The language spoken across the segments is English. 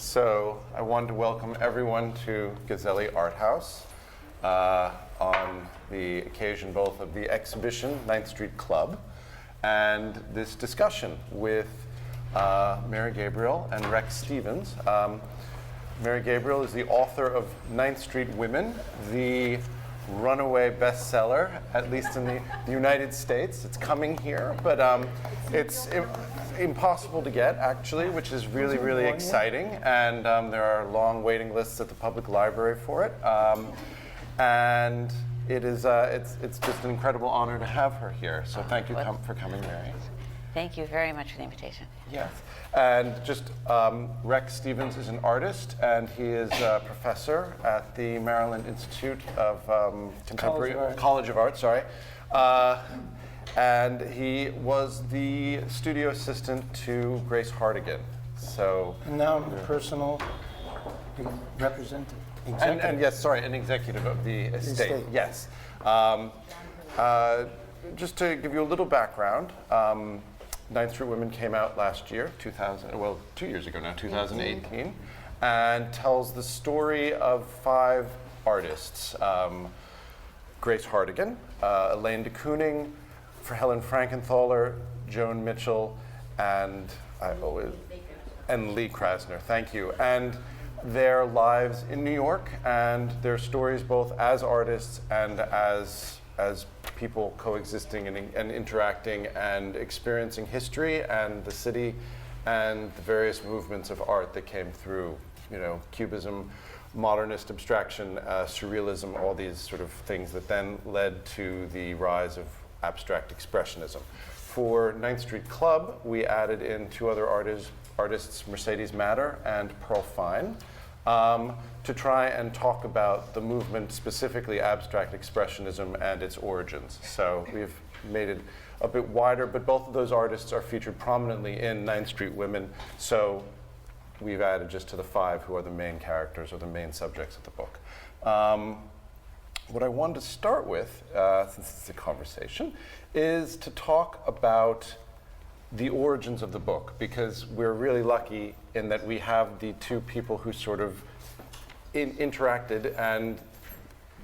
So I wanted to welcome everyone to Gazzelli Art House on the occasion both of the exhibition, 9th Street Club, and this discussion with Mary Gabriel and Rex Stevens. Mary Gabriel is the author of 9th Street Women, the runaway bestseller, at least in the United States. It's coming here, but it's impossible to get, actually, which is really, really exciting. And there are long waiting lists at the public library for it. And it is, it's just an incredible honor to have her here. So thank you for coming, Mary. Thank you very much for the invitation. Yes. And just Rex Stevens is an artist, and he is a professor at the Maryland Institute of Contemporary College of Art. Sorry. And he was the studio assistant to Grace Hartigan. So. And now I'm the personal representative. And yes, sorry, an executive of the estate. Yes. Just to give you a little background. 9th Street Women came out last year, 2 years ago now, 2018, and tells the story of 5 artists. Grace Hartigan, Alain de Kooning, for Helen Frankenthaler, Joan Mitchell, and Lee Krasner, thank you. And their lives in New York and their stories both as artists and as people coexisting and interacting and experiencing history and the city and the various movements of art that came through, Cubism, modernist abstraction, surrealism, all these sort of things that then led to the rise of abstract expressionism. For 9th Street Club, we added in 2 other artists, Mercedes Matter and Pearl Fine, to try and talk about the movement, specifically abstract expressionism and its origins. So we've made it a bit wider, but both of those artists are featured prominently in 9th Street Women, so we've added just to the 5 who are the main characters or the main subjects of the book. What I wanted to start with, since it's a conversation, is to talk about the origins of the book, because we're really lucky in that we have the 2 people who sort of interacted and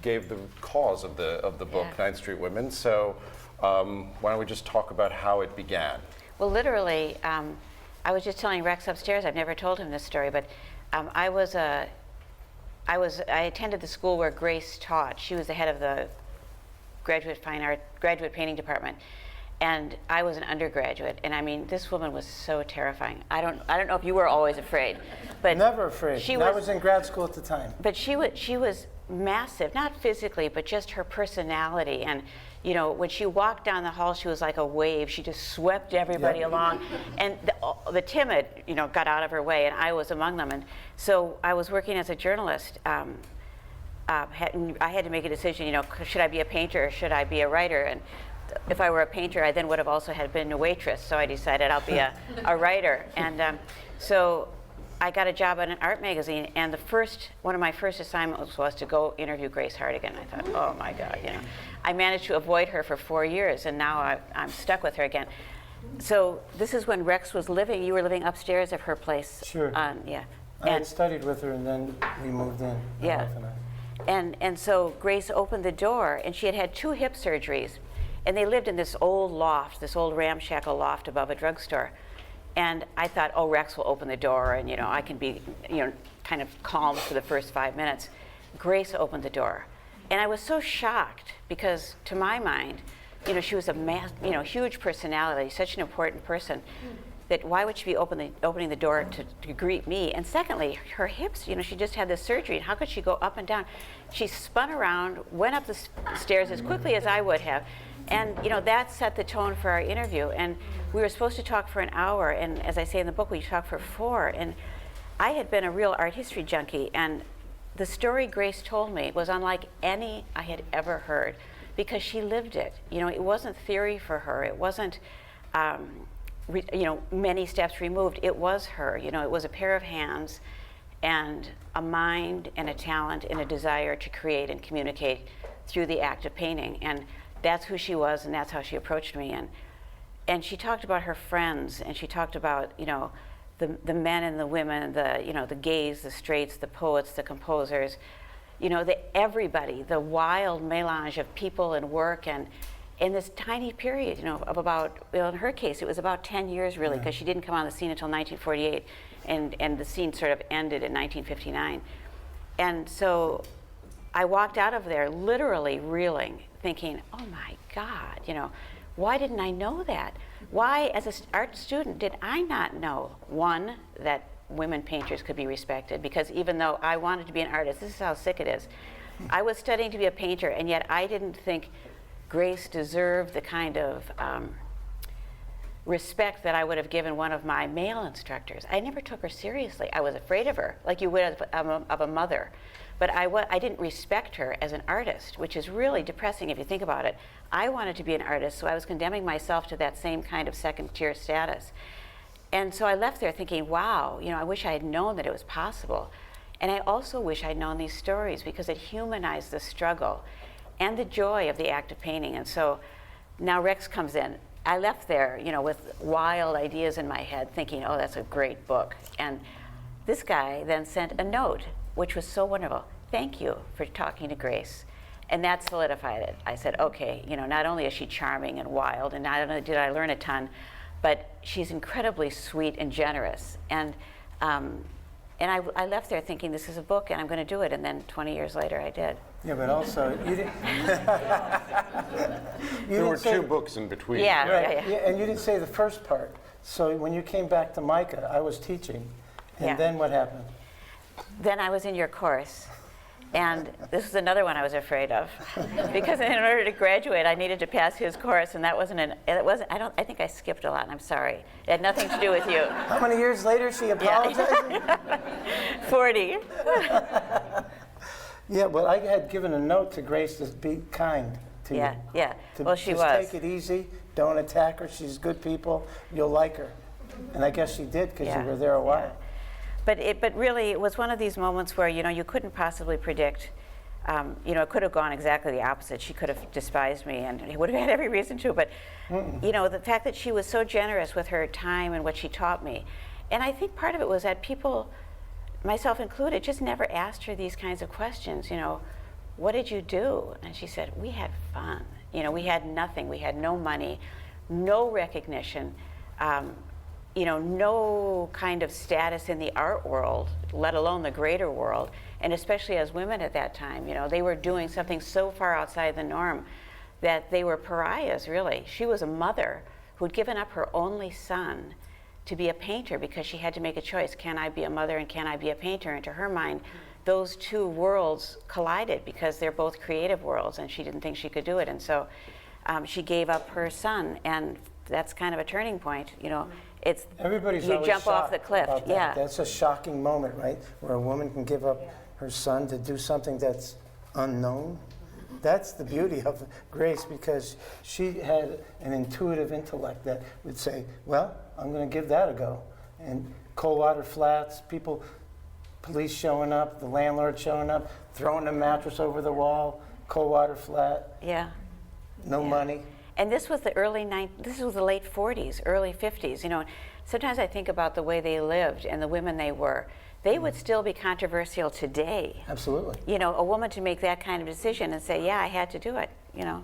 gave the cause of the book, 9th Street Women. So why don't we just talk about how it began? Well, literally, I was just telling Rex upstairs, I've never told him this story, but I attended the school where Grace taught. She was the head of the graduate painting department. And I was an undergraduate, and I mean, this woman was so terrifying. I don't know if you were always afraid, but never afraid. I was in grad school at the time. But she was massive, not physically, but just her personality. And when she walked down the hall, she was like a wave. She just swept everybody along, and the timid, got out of her way, and I was among them. And so I was working as a journalist. I had to make a decision. Should I be a painter or should I be a writer? And if I were a painter, I then would have also had been a waitress, so I decided I'll be a writer. And so I got a job at an art magazine, and one of my first assignments was to go interview Grace Hartigan. I thought, oh my God, I managed to avoid her for 4 years, and now I'm stuck with her again. So this is when Rex was living. You were living upstairs of her place. Sure. Yeah. I had studied with her, and then we moved in. Yeah. And so Grace opened the door, and she had had 2 hip surgeries. And they lived in this old loft, this old ramshackle loft above a drugstore. And I thought, oh, Rex will open the door, and I can be, kind of calm for the first 5 minutes. Grace opened the door, and I was so shocked because, to my mind, she was a huge personality, such an important person, that why would she be opening the door to greet me? And secondly, her hips, she just had this surgery, and how could she go up and down? She spun around, went up the stairs as quickly as I would have. And that set the tone for our interview. And we were supposed to talk for an hour, and as I say in the book, we talked for 4. And I had been a real art history junkie, and the story Grace told me was unlike any I had ever heard, because she lived it. It wasn't theory for her. It wasn't many steps removed. It was her. It was a pair of hands and a mind and a talent and a desire to create and communicate through the act of painting. And that's who she was, and that's how she approached me. And she talked about her friends, and she talked about, the men and the women, the gays, the straights, the poets, the composers, everybody, the wild melange of people and work, and in this tiny period, of about, in her case, it was about 10 years really, because she didn't come on the scene until 1948, and the scene sort of ended in 1959. And so I walked out of there literally reeling, thinking, oh my God, why didn't I know that? Why, as an art student, did I not know, one, that women painters could be respected? Because even though I wanted to be an artist, this is how sick it is. I was studying to be a painter, and yet I didn't think Grace deserved the kind of respect that I would have given one of my male instructors. I never took her seriously. I was afraid of her, like you would of a mother. But I didn't respect her as an artist, which is really depressing if you think about it. I wanted to be an artist, so I was condemning myself to that same kind of second-tier status. And so I left there thinking, wow, I wish I had known that it was possible. And I also wish I'd known these stories, because it humanized the struggle and the joy of the act of painting. And so now Rex comes in. I left there, with wild ideas in my head, thinking, oh, that's a great book. And this guy then sent a note, which was so wonderful. Thank you for talking to Grace. And that solidified it. I said, okay, not only is she charming and wild, and not only did I learn a ton, but she's incredibly sweet and generous. And I left there thinking, this is a book, and I'm going to do it. And then 20 years later, I did. Yeah, but also, you didn't... There were 2 books in between. Yeah, Right, yeah. and you didn't say the first part. So when you came back to Micah, I was teaching. And Yeah. then what happened? Then I was in your course. And this was another one I was afraid of, because in order to graduate, I needed to pass his course, and that wasn't I think I skipped a lot, and I'm sorry. It had nothing to do with you. How many years later she apologized? 40. Yeah, well, I had given a note to Grace to be kind to you. Yeah. To Well, she just was. take it easy, don't attack her, she's good people, you'll like her. And I guess she did, because Yeah. you were there a while. But really, it was one of these moments where, you couldn't possibly predict. It could have gone exactly the opposite. She could have despised me, and he would have had every reason to. But, the fact that she was so generous with her time and what she taught me. And I think part of it was that people, myself included, just never asked her these kinds of questions. What did you do? And she said, we had fun. We had nothing. We had no money, no recognition. No kind of status in the art world, let alone the greater world, and especially as women at that time, they were doing something so far outside the norm that they were pariahs, really. She was a mother who'd given up her only son to be a painter because she had to make a choice. Can I be a mother and can I be a painter? And to her mind, those 2 worlds collided because they're both creative worlds, and she didn't think she could do it. And so she gave up her son, and that's kind of a turning point, It's Everybody's you always jump off the shocked cliff. about that. Yeah. That's a shocking moment, right? Where a woman can give up her son to do something that's unknown. That's the beauty of Grace, because she had an intuitive intellect that would say, well, I'm going to give that a go. And Coldwater Flats, police showing up, the landlord showing up, throwing a mattress over the wall, Coldwater Flat, Yeah. no money. And this was the this was the late 40s, early 50s. Sometimes I think about the way they lived and the women they were. They would still be controversial today. Absolutely. A woman to make that kind of decision and say, yeah, I had to do it,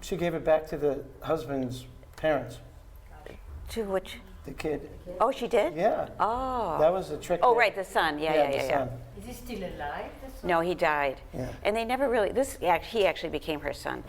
She gave it back to the husband's parents, To which, the kid. oh, she did? Yeah. Oh. That was the trick. Oh, there. right, the son. Yeah. the son. Is he still alive? No, he died. Yeah. And they never really, he actually became her son.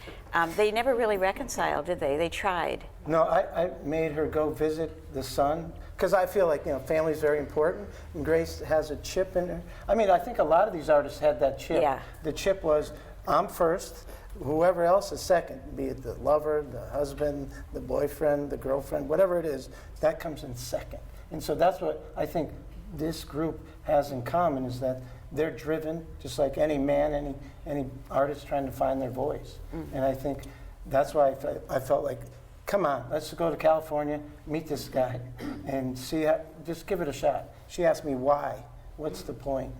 They never really reconciled, did they? They tried. No, I made her go visit the son, because I feel like, family's very important. And Grace has a chip in her. I mean, I think a lot of these artists had that chip. Yeah. The chip was, I'm first, whoever else is second, be it the lover, the husband, the boyfriend, the girlfriend, whatever it is, that comes in second. And so that's what I think this group has in common, is that they're driven, just like any man, any artist trying to find their voice. Mm-hmm. And I think that's why I felt like, come on, let's go to California, meet this guy, and just give it a shot. She asked me why. What's the point?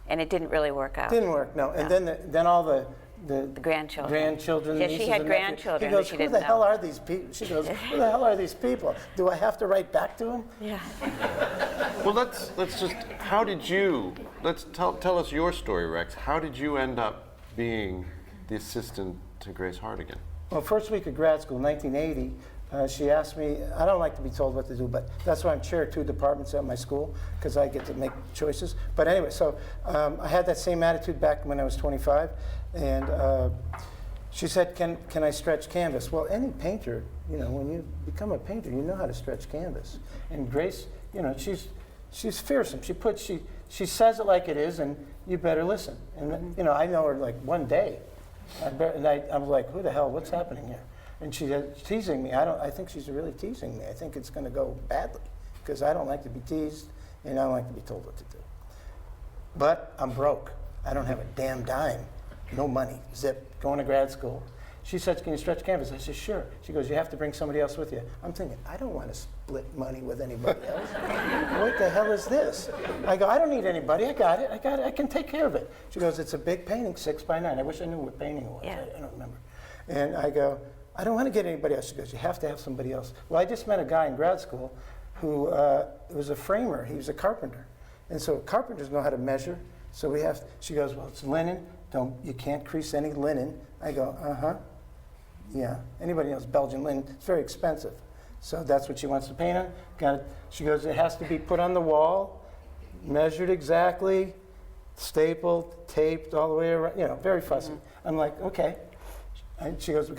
And it didn't really work out. Didn't work, no. And then all the the grandchildren. grandchildren. Yeah, she nieces had and nephews. grandchildren He goes, that she who didn't the hell know. are these people? She goes, who the hell are these people? Do I have to write back to them? Yeah. Well, let's just. How did you? Let's tell us your story, Rex. How did you end up being the assistant to Grace Hartigan? Well, first week of grad school, 1980, she asked me, I don't like to be told what to do, but that's why I'm chair of 2 departments at my school, because I get to make choices. But anyway, so I had that same attitude back when I was 25, and she said, can I stretch canvas? Well, any painter, you know, when you become a painter, you know how to stretch canvas. And Grace, you know, she's fearsome. She says it like it is, and you better listen. And you know, I know her like one day, I was like, who the hell? What's happening here? And she's teasing me. I think she's really teasing me. I think it's going to go badly because I don't like to be teased, and I don't like to be told what to do. But I'm broke. I don't have a damn dime. No money. Zip. Going to grad school. She says, can you stretch canvas? I said, sure. She goes, you have to bring somebody else with you. I'm thinking, I don't want to split money with anybody else. What the hell is this? I go, I don't need anybody. I got it. I can take care of it. She goes, it's a big painting, 6 by 9. I wish I knew what painting it was. Yeah. I don't remember. And I go, I don't want to get anybody else. She goes, you have to have somebody else. Well, I just met a guy in grad school who was a framer. He was a carpenter. And so carpenters know how to measure. So she goes, well, it's linen. You can't crease any linen. I go, uh-huh. Yeah. Anybody knows Belgian linen? It's very expensive. So that's what she wants to paint on. Got it. She goes, it has to be put on the wall, measured exactly, stapled, taped all the way around. You know, very fussy. Mm-hmm. I'm like, okay. And she goes,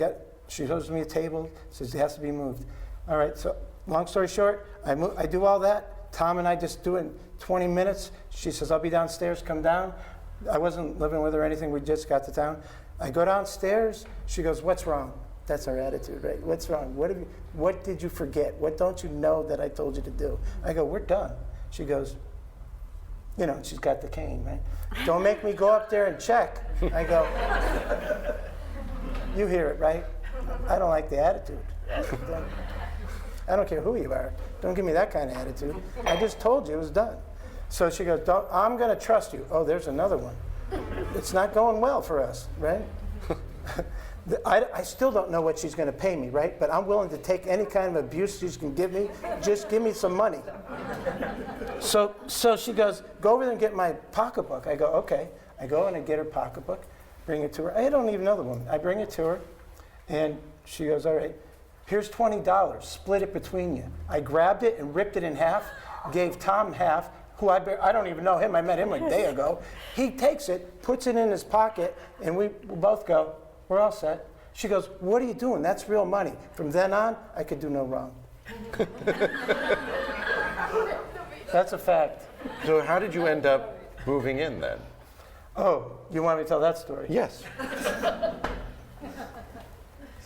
she shows me a table, says it has to be moved. All right, so long story short, I do all that. Tom and I just do it in 20 minutes. She says, I'll be downstairs, come down. I wasn't living with her or anything, we just got to town. I go downstairs, she goes, what's wrong? That's our attitude, right? What's wrong? What did you forget? What don't you know that I told you to do? I go, we're done. She goes, you know, she's got the cane, right? Don't make me go up there and check. I go, you hear it, right? I don't like the attitude. I don't care who you are. Don't give me that kind of attitude. I just told you it was done. So she goes, I'm going to trust you. Oh, there's another one. It's not going well for us, right? I still don't know what she's going to pay me, right? But I'm willing to take any kind of abuse she can give me. Just give me some money. So she goes, go over there and get my pocketbook. I go, okay. I go and I get her pocketbook, bring it to her. I don't even know the woman. I bring it to her, and she goes, all right, here's $20. Split it between you. I grabbed it and ripped it in half, gave Tom half, who I don't even know him. I met him like a day ago. He takes it, puts it in his pocket, and we both go, we're all set. She goes, what are you doing? That's real money. From then on, I could do no wrong. That's a fact. So how did you end up moving in then? Oh, you want me to tell that story? Yes.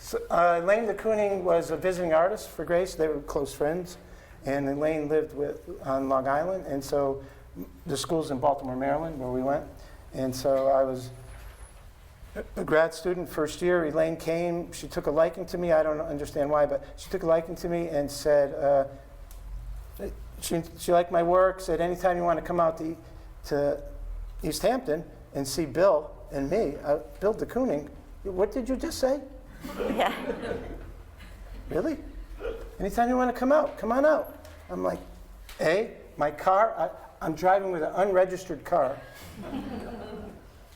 So, Alain the Kooning was a visiting artist for Grace. They were close friends. And Alain lived on Long Island. And so the school's in Baltimore, Maryland, where we went. And so I was a grad student first year. Elaine came. She took a liking to me. I don't understand why, but she took a liking to me and said, she liked my work, said, anytime you want to come out to East Hampton and see Bill and me, Bill de Kooning, what did you just say? Yeah. Really? Anytime you want to come out, come on out. I'm like, my car, I'm driving with an unregistered car.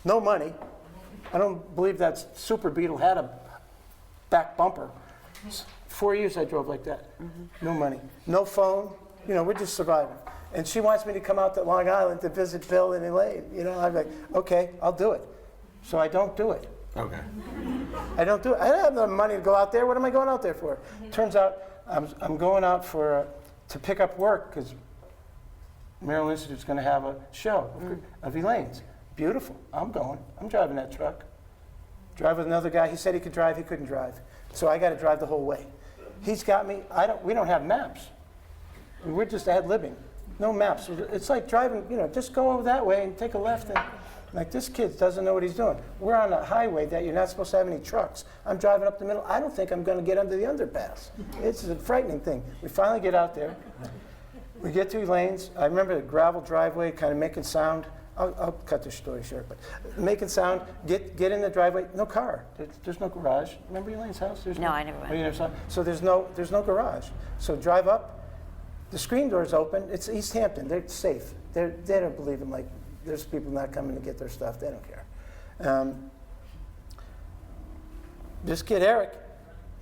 No money. I don't believe that Super Beetle had a back bumper. 4 years I drove like that. Mm-hmm. No money. No phone. You know, we're just surviving. And she wants me to come out to Long Island to visit Bill and Elaine. You know, I'm like, okay, I'll do it. So I don't do it. Okay. I don't do it. I don't have the money to go out there. What am I going out there for? Turns out I'm going out to pick up work because Maryland Institute's going to have a show of Elaine's. Beautiful. I'm going. I'm driving that truck. Drive with another guy. He said he could drive. He couldn't drive. So I got to drive the whole way. He's got me. We don't have maps. We're just ad-libbing. No maps. It's like driving, you know, just go over that way and take a left. And, like, this kid doesn't know what he's doing. We're on a highway that you're not supposed to have any trucks. I'm driving up the middle. I don't think I'm going to get under the underpass. It's a frightening thing. We finally get out there. We get to Elaine's. I remember the gravel driveway kind of making sound. I'll cut the story short, but making sound, get in the driveway, no car. There's no garage. Remember Elaine's house? There's No, I never went. Oh, you never saw? So there's no garage. So drive up, the screen door's open. It's East Hampton. They're safe. They don't believe in, like, there's people not coming to get their stuff. They don't care. This kid, Eric,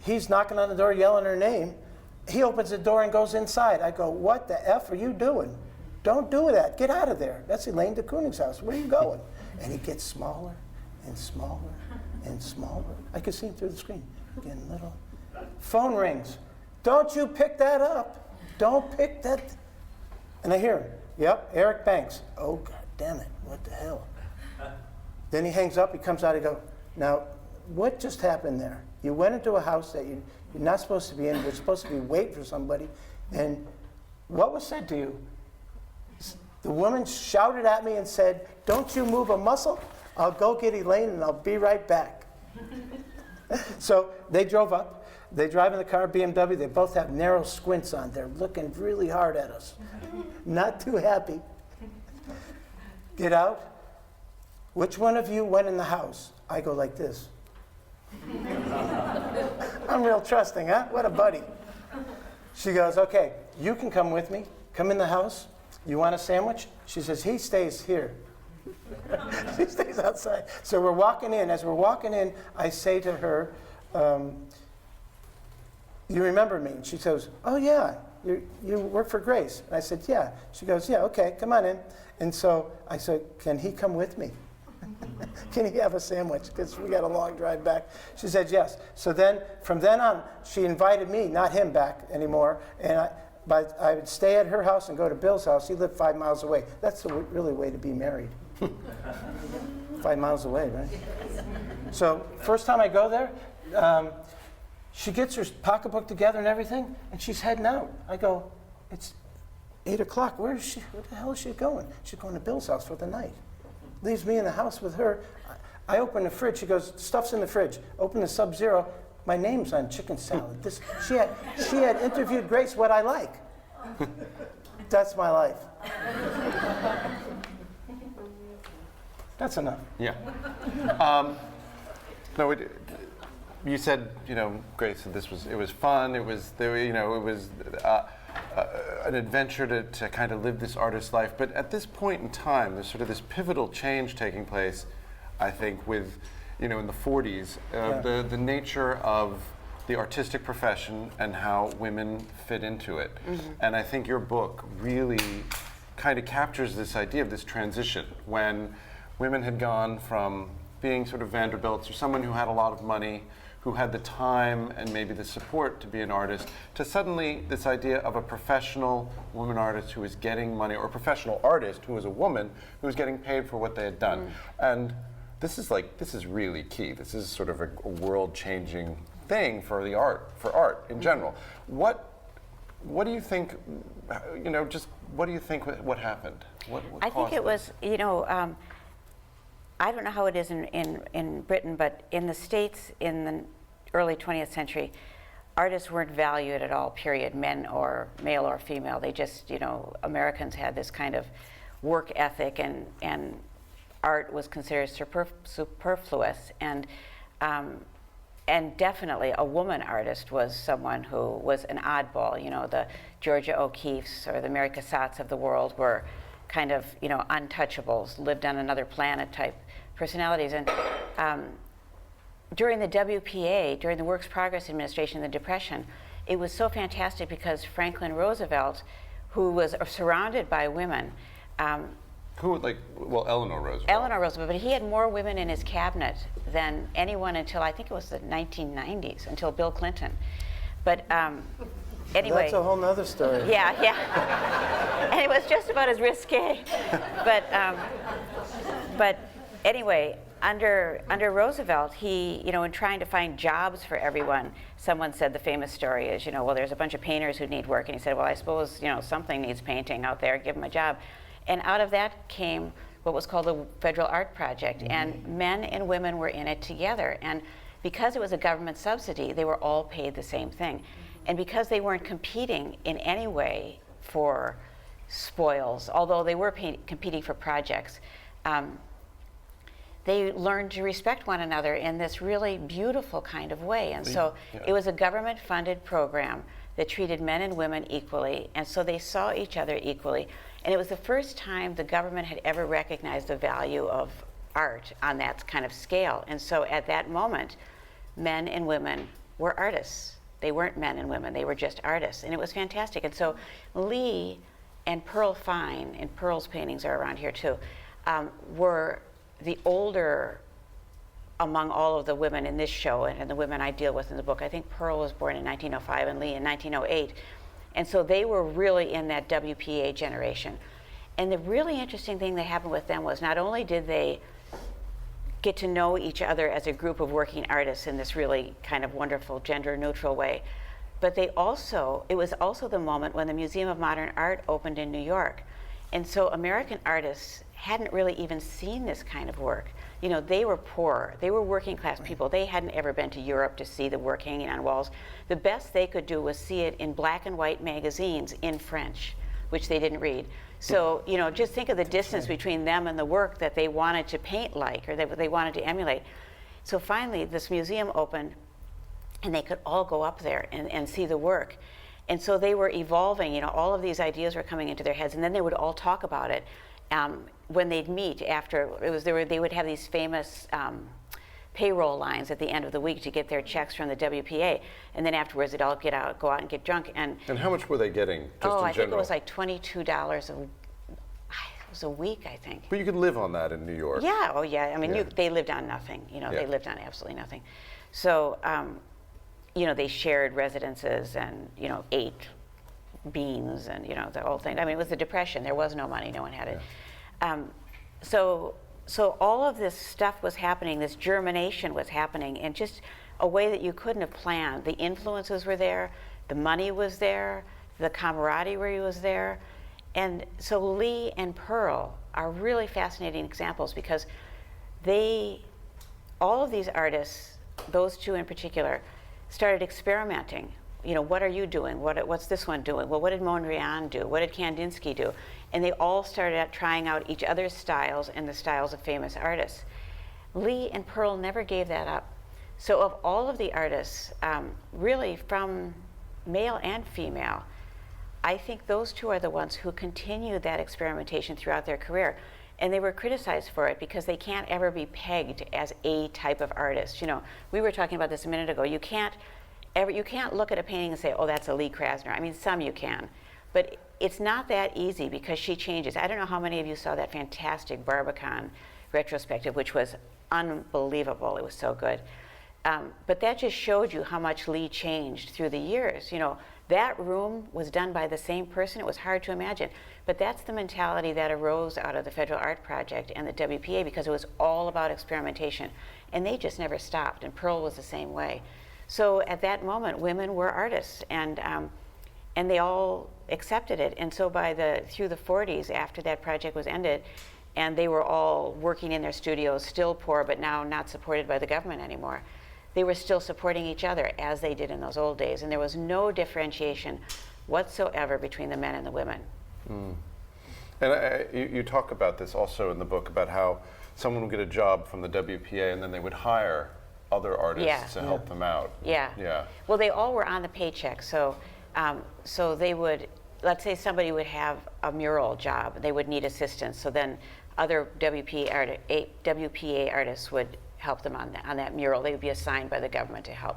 he's knocking on the door, yelling her name. He opens the door and goes inside. I go, what the F are you doing? Don't do that. Get out of there. That's Elaine de Kooning's house. Where are you going? And he gets smaller and smaller and smaller. I could see him through the screen. Getting little. Phone rings. Don't you pick that up. Don't pick that. And I hear him. Yep, Eric Banks. Oh, God damn it. What the hell? Then he hangs up. He comes out. He goes, now, what just happened there? You went into a house that you're not supposed to be in. You're supposed to be waiting for somebody. And what was said to you? The woman shouted at me and said, don't you move a muscle? I'll go get Elaine and I'll be right back. So they drove up. They drive in the car, BMW. They both have narrow squints on. They're looking really hard at us. Not too happy. Get out. Which one of you went in the house? I go like this. I'm real trusting, huh? What a buddy. She goes, okay, you can come with me. Come in the house. You want a sandwich? She says, he stays here. She stays outside. So we're walking in. As we're walking in, I say to her, you remember me? And she goes, oh, yeah, you work for Grace. And I said, yeah. She goes, yeah, okay, come on in. And so I said, can he come with me? Can he have a sandwich? Because we got a long drive back. She said, yes. So then, from then on, she invited me, not him, back anymore. And but I would stay at her house and go to Bill's house. He lived 5 miles away. That's the really way to be married. 5 miles away, right? So first time I go there, she gets her pocketbook together and everything, and she's heading out. I go, it's 8 o'clock. Where is she? Where the hell is she going? She's going to Bill's house for the night. Leaves me in the house with her. I open the fridge. She goes, stuff's in the fridge. Open the Sub-Zero. My name's on chicken salad. She had interviewed Grace what I like. That's my life. That's enough. Yeah. No, you said, Grace said it was fun. It was an adventure to kind of live this artist's life. But at this point in time, there's sort of this pivotal change taking place, I think, with in the 40s, the nature of the artistic profession and how women fit into it. Mm-hmm. And I think your book really kind of captures this idea of this transition when women had gone from being sort of Vanderbilts or someone who had a lot of money, who had the time and maybe the support to be an artist, to suddenly this idea of a professional woman artist who was getting money, or a professional artist who was a woman who was getting paid for what they had done. And this is really key. This is sort of a world-changing thing for art in general. What do you think? What do you think? What happened? What I think it was. I don't know how it is in Britain, but in the States in the early 20th century, artists weren't valued at all. Period. Men or male or female. They just Americans had this kind of work ethic and art was considered superfluous, and definitely a woman artist was someone who was an oddball. The Georgia O'Keeffes or the Mary Cassatt's of the world were kind of untouchables, lived on another planet type personalities. And during the WPA, during the Works Progress Administration, the Depression, it was so fantastic because Franklin Roosevelt, who was surrounded by women. Eleanor Roosevelt. Eleanor Roosevelt, but he had more women in his cabinet than anyone until I think it was the 1990s, until Bill Clinton. But anyway. That's a whole nother story. Yeah. And it was just about as risque. But anyway, under Roosevelt, he, in trying to find jobs for everyone, someone said the famous story is, there's a bunch of painters who need work, and he said, well, I suppose, something needs painting out there, give them a job. And out of that came what was called the Federal Art Project, and men and women were in it together. And because it was a government subsidy, they were all paid the same thing. And because they weren't competing in any way for spoils, although they were competing for projects, they learned to respect one another in this really beautiful kind of way. And so it was a government-funded program that treated men and women equally, and so they saw each other equally. And it was the first time the government had ever recognized the value of art on that kind of scale. And so at that moment, men and women were artists. They weren't men and women, they were just artists, and it was fantastic. And so Lee and Pearl Fine, and Pearl's paintings are around here too, were the older among all of the women in this show and the women I deal with in the book. I think Pearl was born in 1905 and Lee in 1908. And so they were really in that WPA generation. And the really interesting thing that happened with them was not only did they get to know each other as a group of working artists in this really kind of wonderful gender neutral way, but it was also the moment when the Museum of Modern Art opened in New York. And so American artists hadn't really even seen this kind of work. You know, they were poor, they were working class people. They hadn't ever been to Europe to see the work hanging on walls. The best they could do was see it in black and white magazines in French, which they didn't read. So, you know, just think of the distance between them and the work that they wanted to paint like, or that they wanted to emulate. So finally, this museum opened, and they could all go up there and see the work. And so they were evolving, you know, all of these ideas were coming into their heads, and then they would all talk about it. When they'd meet after, they would have these famous payroll lines at the end of the week to get their checks from the WPA, and then afterwards they'd all go out and get drunk. And how much were they getting, just in general? I think it was like $22 a week, I think. But you could live on that in New York. Yeah, oh yeah, I mean, Yeah. they lived on nothing, you know, Yeah. they lived on absolutely nothing. So, you know, they shared residences and, you know, ate beans and, you know, the whole thing. I mean, it was the Depression, there was no money, no one had it. So all of this stuff was happening, this germination was happening in just a way that you couldn't have planned. The influences were there, the money was there, the camaraderie was there. And so Lee and Pearl are really fascinating examples because all of these artists, those two in particular, started experimenting. You know, what are you doing? What's this one doing? Well, what did Mondrian do? What did Kandinsky do? And they all started trying out each other's styles and the styles of famous artists. Lee and Pearl never gave that up. So of all of the artists, really from male and female, I think those two are the ones who continued that experimentation throughout their career. And they were criticized for it because they can't ever be pegged as a type of artist. You know, we were talking about this a minute ago. You can't look at a painting and say, oh, that's a Lee Krasner. I mean, some you can, but it's not that easy because she changes. I don't know how many of you saw that fantastic Barbican retrospective, which was unbelievable. It was so good. But that just showed you how much Lee changed through the years. You know, that room was done by the same person. It was hard to imagine. But that's the mentality that arose out of the Federal Art Project and the WPA because it was all about experimentation. And they just never stopped, and Pearl was the same way. So at that moment, women were artists, and they all accepted it. And so through the 40s, after that project was ended, and they were all working in their studios, still poor, but now not supported by the government anymore, they were still supporting each other as they did in those old days. And there was no differentiation whatsoever between the men and the women. Mm. And you talk about this also in the book, about how someone would get a job from the WPA and then they would hire other artists to help them out. Yeah. Well, they all were on the paycheck. So they would, let's say somebody would have a mural job, they would need assistance. So then other WPA artists would help them on that mural. They would be assigned by the government to help.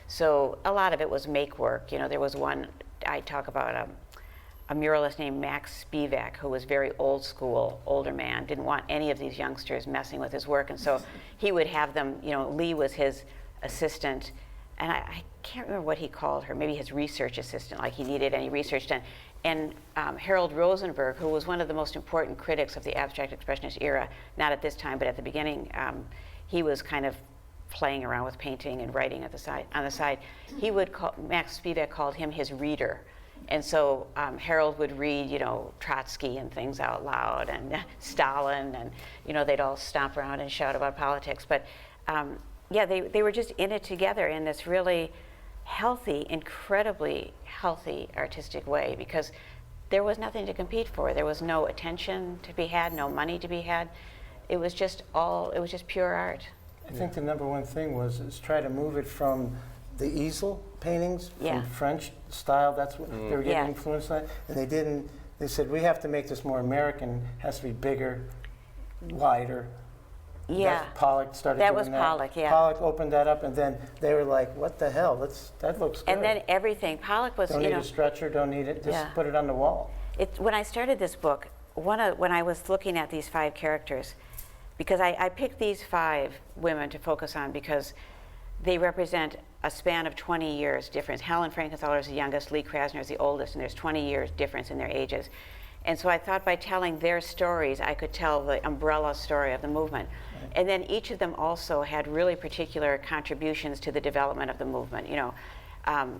So a lot of it was make work. You know, there was one, I talk about a muralist named Max Spivak, who was very old school, older man, didn't want any of these youngsters messing with his work. And so he would have them, you know, Lee was his assistant. And I can't remember what he called her, maybe his research assistant, like he needed any research done. And Harold Rosenberg, who was one of the most important critics of the Abstract Expressionist era, not at this time, but at the beginning, he was kind of playing around with painting and writing on the side. Max Spivak called him his reader. And so Harold would read, you know, Trotsky and things out loud, and Stalin, and, you know, they'd all stomp around and shout about politics. But yeah, they were just in it together in this really healthy, incredibly healthy artistic way, because there was nothing to compete for. There was no attention to be had, no money to be had. It was just pure art. I think the number one thing was try to move it from the easel paintings, Yeah. from French style. That's what they were getting Yeah. influenced by. And they didn't. They said we have to make this more American. It has to be bigger, wider. Yeah. Pollock started That doing was that. Pollock, yeah. Pollock opened that up, and then they were like, "What the hell? That looks good." And then everything. Pollock was, don't you need know, a stretcher. Don't need it. Just Yeah. put it on the wall. when I started this book, when I was looking at these 5 characters, because I picked these 5 women to focus on because they represent a span of 20 years difference. Helen Frankenthaler is the youngest, Lee Krasner is the oldest, and there's 20 years difference in their ages. And so I thought by telling their stories, I could tell the umbrella story of the movement. Right. And then each of them also had really particular contributions to the development of the movement. You know,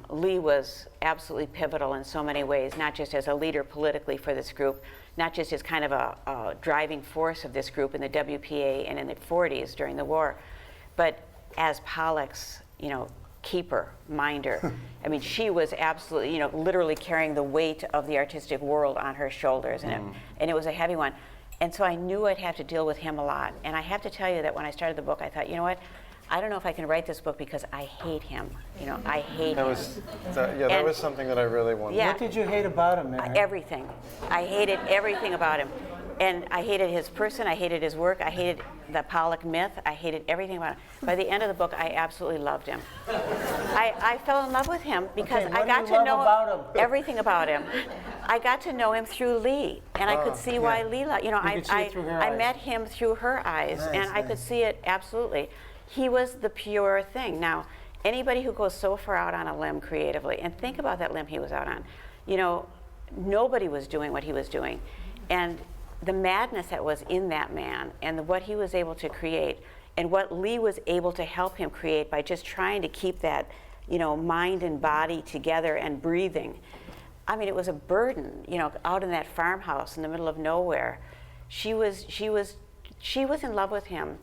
Lee was absolutely pivotal in so many ways, not just as a leader politically for this group, not just as kind of a driving force of this group in the WPA and in the 40s during the war, but as Pollock's, you know, keeper, minder. I mean, she was absolutely, you know, literally carrying the weight of the artistic world on her shoulders, and it was a heavy one. And so I knew I'd have to deal with him a lot. And I have to tell you that when I started the book, I thought, you know what? I don't know if I can write this book because I hate him. You know, I hate him. That was something that I really wanted. Yeah. What did you hate about him, Mary? Everything. I hated everything about him. And I hated his person, I hated his work, I hated the Pollock myth, I hated everything about him. By the end of the book, I absolutely loved him. I fell in love with him because Okay, I what got do you to know love about him? everything about him. I got to know him through Lee, and I could see why Lee, you know, You could see it through her I eyes. met him through her eyes, Nice, and I could nice. see it absolutely. He was the pure thing. Now, anybody who goes so far out on a limb creatively, and think about that limb he was out on, you know, nobody was doing what he was doing. And the madness that was in that man and what he was able to create and what Lee was able to help him create by just trying to keep that, you know, mind and body together and breathing. I mean, it was a burden, you know, out in that farmhouse in the middle of nowhere. She was in love with him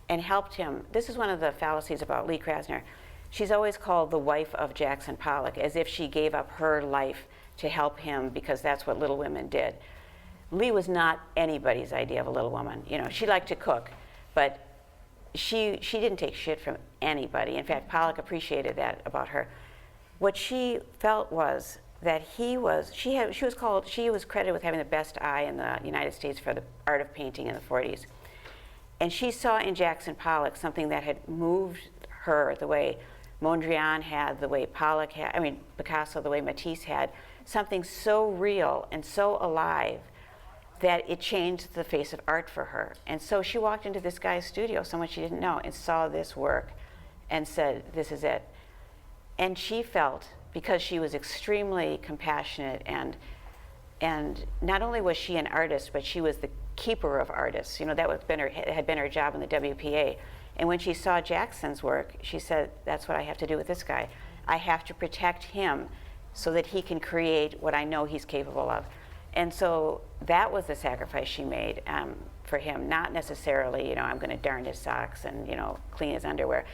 and helped him. This is one of the fallacies about Lee Krasner. She's always called the wife of Jackson Pollock, as if she gave up her life to help him because that's what Little Women did. Lee was not anybody's idea of a little woman. You know, she liked to cook, but she didn't take shit from anybody. In fact, Pollock appreciated that about her. What she felt was that she was credited with having the best eye in the United States for the art of painting in the 40s. And she saw in Jackson Pollock something that had moved her the way Mondrian had, the way Pollock had, I mean, Picasso, the way Matisse had, something so real and so alive that it changed the face of art for her. And so she walked into this guy's studio, someone she didn't know, and saw this work and said, this is it. And she felt, because she was extremely compassionate and not only was she an artist, but she was the keeper of artists. You know, that had been her job in the WPA. And when she saw Jackson's work, she said, that's what I have to do with this guy. I have to protect him so that he can create what I know he's capable of. And so that was the sacrifice she made for him, not necessarily, you know, I'm going to darn his socks and, you know, clean his underwear.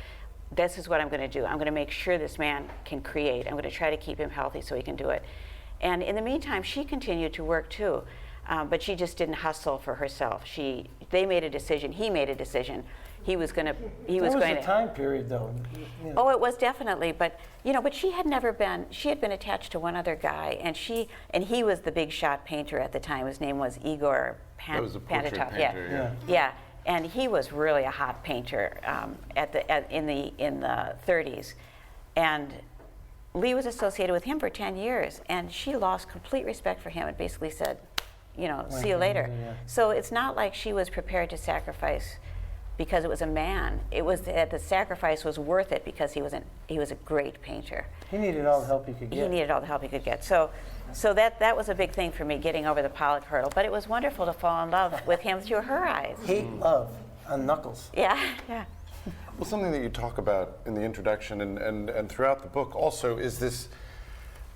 This is what I'm going to do. I'm going to make sure this man can create. I'm going to try to keep him healthy so he can do it. And in the meantime, she continued to work too, but she just didn't hustle for herself. They made a decision. He made a decision. He was going to. That was a time period, though. You know. Oh, it was definitely, but you know, but she had never been. She had been attached to one other guy, and he was the big shot painter at the time. His name was Igor That was a portrait painter, yeah. And he was really a hot painter in the 30s, and Lee was associated with him for 10 years, and she lost complete respect for him and basically said, you know, see you later. Yeah. So it's not like she was prepared to sacrifice because it was a man. It was that the sacrifice was worth it because he was a great painter. He needed all the help he could get. He needed all the help he could get. So that was a big thing for me, getting over the Pollock hurdle. But it was wonderful to fall in love with him through her eyes. Hate, love, on Knuckles. Yeah. Well, something that you talk about in the introduction and throughout the book also is this,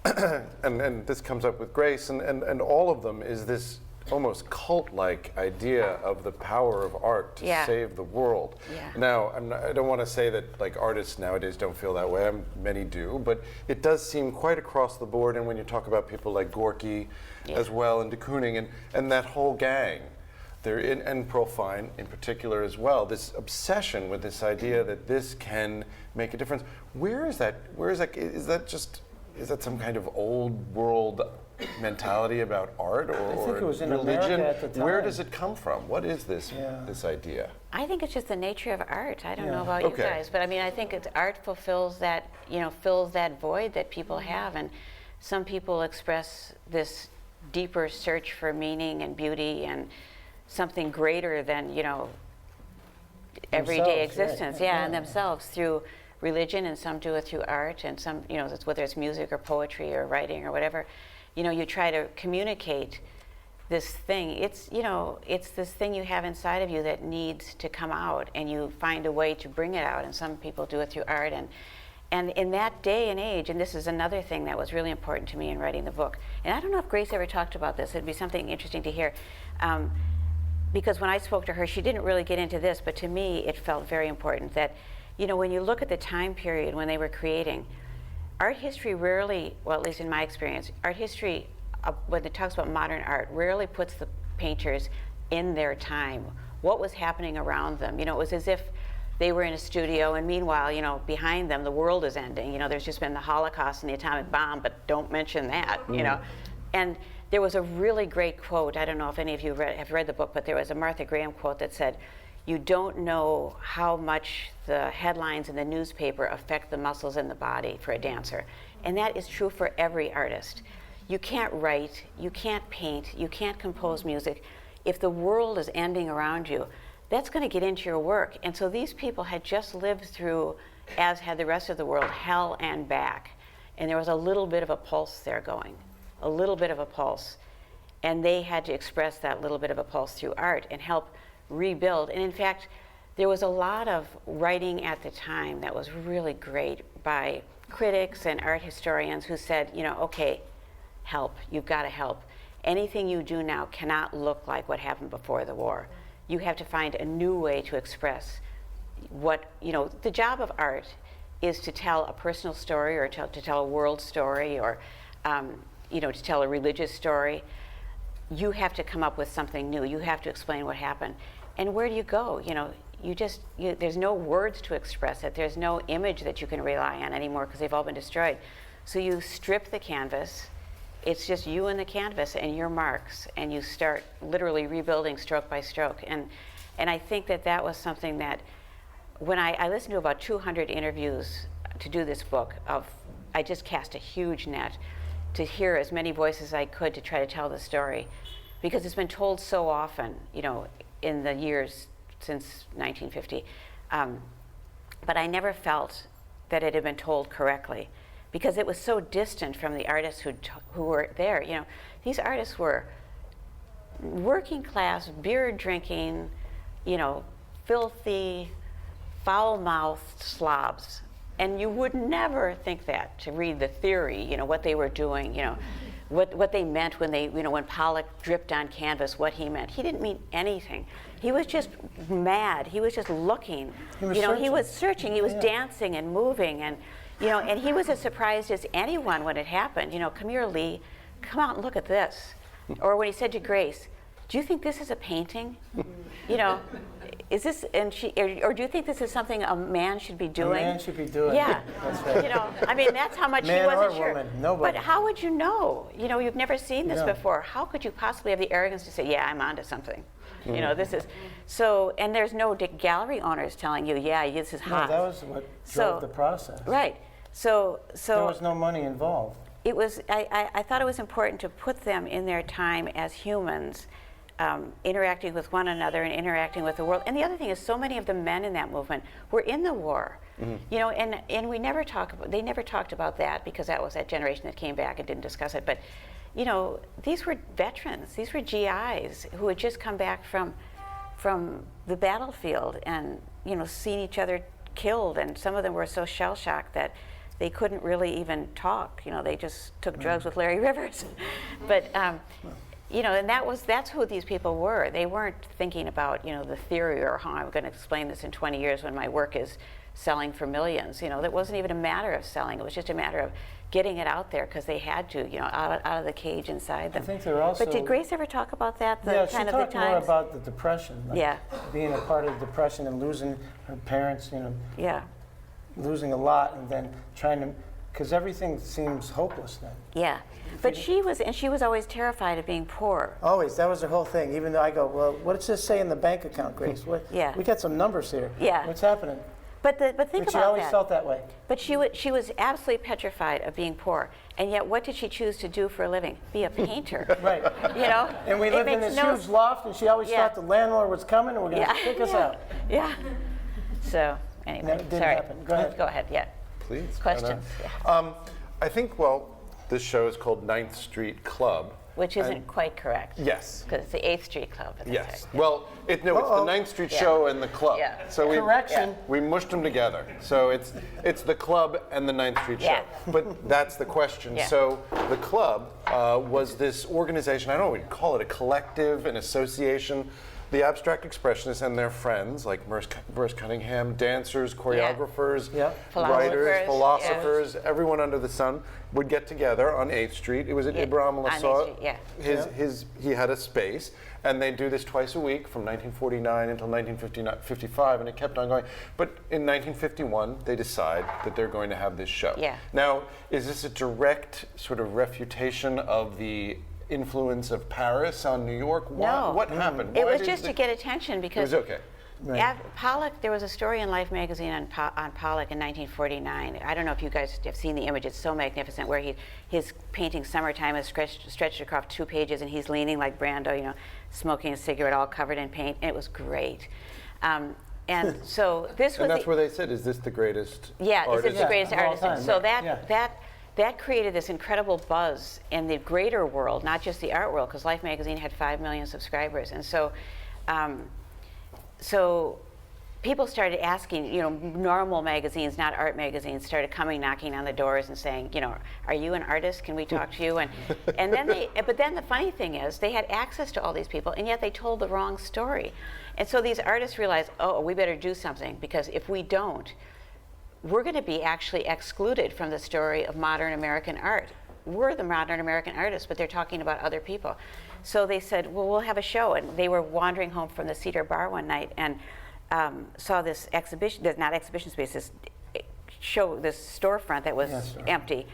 and this comes up with Grace and all of them, is this almost cult-like idea of the power of art to save the world. Yeah. Now, I don't want to say that like artists nowadays don't feel that way. Many do, but it does seem quite across the board. And when you talk about people like Gorky as well and de Kooning and that whole gang, and Pearl Fine in particular as well, this obsession with this idea that this can make a difference. Where is that? Is that some kind of old world mentality about art or think it was in religion? America at the time. Where does it come from? What is this this idea? I think it's just the nature of art. I don't know Yeah. about you Okay. guys, but I mean, I think art fulfills that, fills that void that people have. And some people express this deeper search for meaning and beauty and something greater than, everyday Themselves, right. existence. Yeah. And themselves through religion, and some do it through art, and some, whether it's music or poetry or writing or whatever, you try to communicate this thing. It's this thing you have inside of you that needs to come out, and you find a way to bring it out. And some people do it through art, and in that day and age, and this is another thing that was really important to me in writing the book. And I don't know if Grace ever talked about this. It'd be something interesting to hear, because when I spoke to her, she didn't really get into this, but to me, it felt very important that, when you look at the time period when they were creating, art history rarely, well, at least in my experience, art history, when it talks about modern art, rarely puts the painters in their time. What was happening around them? It was as if they were in a studio, and meanwhile, behind them, the world is ending. There's just been the Holocaust and the atomic bomb, but don't mention that, And there was a really great quote, I don't know if any of you have read the book, but there was a Martha Graham quote that said, "You don't know how much the headlines in the newspaper affect the muscles in the body for a dancer." And that is true for every artist. You can't write, you can't paint, you can't compose music. If the world is ending around you, that's going to get into your work. And so these people had just lived through, as had the rest of the world, hell and back. And there was a little bit of a pulse there going, a little bit of a pulse. And they had to express that little bit of a pulse through art and help rebuild. And in fact, there was a lot of writing at the time that was really great by critics and art historians who said, okay, help, you've got to help. Anything you do now cannot look like what happened before the war. You have to find a new way to express what, the job of art is to tell a personal story, or to tell a world story, or, to tell a religious story. You have to come up with something new. You have to explain what happened. And where do you go? There's no words to express it. There's no image that you can rely on anymore because they've all been destroyed. So you strip the canvas. It's just you and the canvas and your marks, and you start literally rebuilding stroke by stroke. And I think that was something that, when I listened to about 200 interviews to do this book, I just cast a huge net to hear as many voices as I could to try to tell the story, because it's been told so often, in the years since 1950. But I never felt that it had been told correctly, because it was so distant from the artists who were there. These artists were working class, beer drinking, filthy, foul-mouthed slobs. And you would never think that to read the theory, what they were doing, what they meant when when Pollock dripped on canvas, what he meant. He didn't mean anything. He was just mad. He was just looking. He was searching. He was dancing and moving, and and he was as surprised as anyone when it happened. Come here, Lee. Come out and look at this. Or when he said to Grace, "Do you think this is a painting? Is this?" And or do you think this is something a man should be doing? A man should be doing. Yeah. That's right. That's how much Man he wasn't or sure. woman, nobody. But how would you know? You've never seen this No. before. How could you possibly have the arrogance to say, "Yeah, I'm onto something"? This is so. And there's no gallery owners telling you, "Yeah, this is hot." No, that was what drove the process. Right. So there was no money involved. it was. I thought it was important to put them in their time as humans, interacting with one another and interacting with the world. And the other thing is, so many of the men in that movement were in the war. Mm-hmm. And we never they never talked about that, because that was that generation that came back and didn't discuss it. But these were veterans. These were GIs who had just come back from the battlefield and seen each other killed, and some of them were so shell-shocked that they couldn't really even talk. They just took drugs with Larry Rivers. But and that's who these people were. They weren't thinking about the theory or how I'm going to explain this in 20 years when my work is selling for millions. That wasn't even a matter of selling. It was just a matter of getting it out there because they had to, out of the cage inside them. I think they're also. But did Grace ever talk about that? Yeah, kind she of talked the more times? about the depression. Like Yeah. being a part of the depression and losing her parents, Yeah. losing a lot, and then trying to, because everything seems hopeless then. Yeah. But she was always terrified of being poor. Always, that was her whole thing. Even though I go, well, what does this say in the bank account, Grace? What, Yeah. we got some numbers here. Yeah. What's happening? But think But about she always that. felt that way. But she was absolutely petrified of being poor. And yet, what did she choose to do for a living? Be a painter. Right. It And we lived in makes this no huge loft, and she always Yeah. thought the landlord was coming and we're going to kick us out. Yeah. So anyway, No, it didn't sorry. happen. Go ahead. Go ahead. Yeah. Please. Questions. I think, well, this show is called 9th Street Club. Which isn't quite correct. Yes. Because it's the 8th Street Club. but that's Yes. right. Well, it's the 9th Street Yeah. show and the club. Yeah. So Correction. we mushed them together. So it's the club and the 9th Street show. Yeah. But that's the question. Yeah. So the club was this organization, I don't know what you'd call it, a collective, an association. The Abstract Expressionists and their friends, like Merce Cunningham, dancers, choreographers, Yeah. writers, Philosophers, philosophers, everyone under the sun would get together on 8th Street. It was at Yeah, Ibrahim on 8th Lassau. Street, yeah. He had a space, and they do this twice a week from 1949 until 1955, and it kept on going. But in 1951, they decide that they're going to have this show. Yeah. Now, is this a direct sort of refutation of the influence of Paris on New York? No. What happened? It Why was did just the- to get attention It because was okay. Right. Pollock, there was a story in Life magazine on Pollock in 1949. I don't know if you guys have seen the image. It's so magnificent where his painting Summertime is stretched across 2 pages and he's leaning like Brando, smoking a cigarette all covered in paint. And it was great. And so this was And that's where they said, is this the greatest Yeah, artist? is it the greatest of all artist? time, So right. that created this incredible buzz in the greater world, not just the art world, because Life magazine had 5 million subscribers, and so people started asking, normal magazines, not art magazines, started knocking on the doors and saying, are you an artist? Can we talk to you? And then but then the funny thing is, they had access to all these people, and yet they told the wrong story, and so these artists realized, oh, we better do something, because if we don't, we're going to be actually excluded from the story of modern American art. We're the modern American artists, but they're talking about other people. So they said, well, we'll have a show. And they were wandering home from the Cedar Bar one night and saw this exhibition, not exhibition space, this storefront that was empty.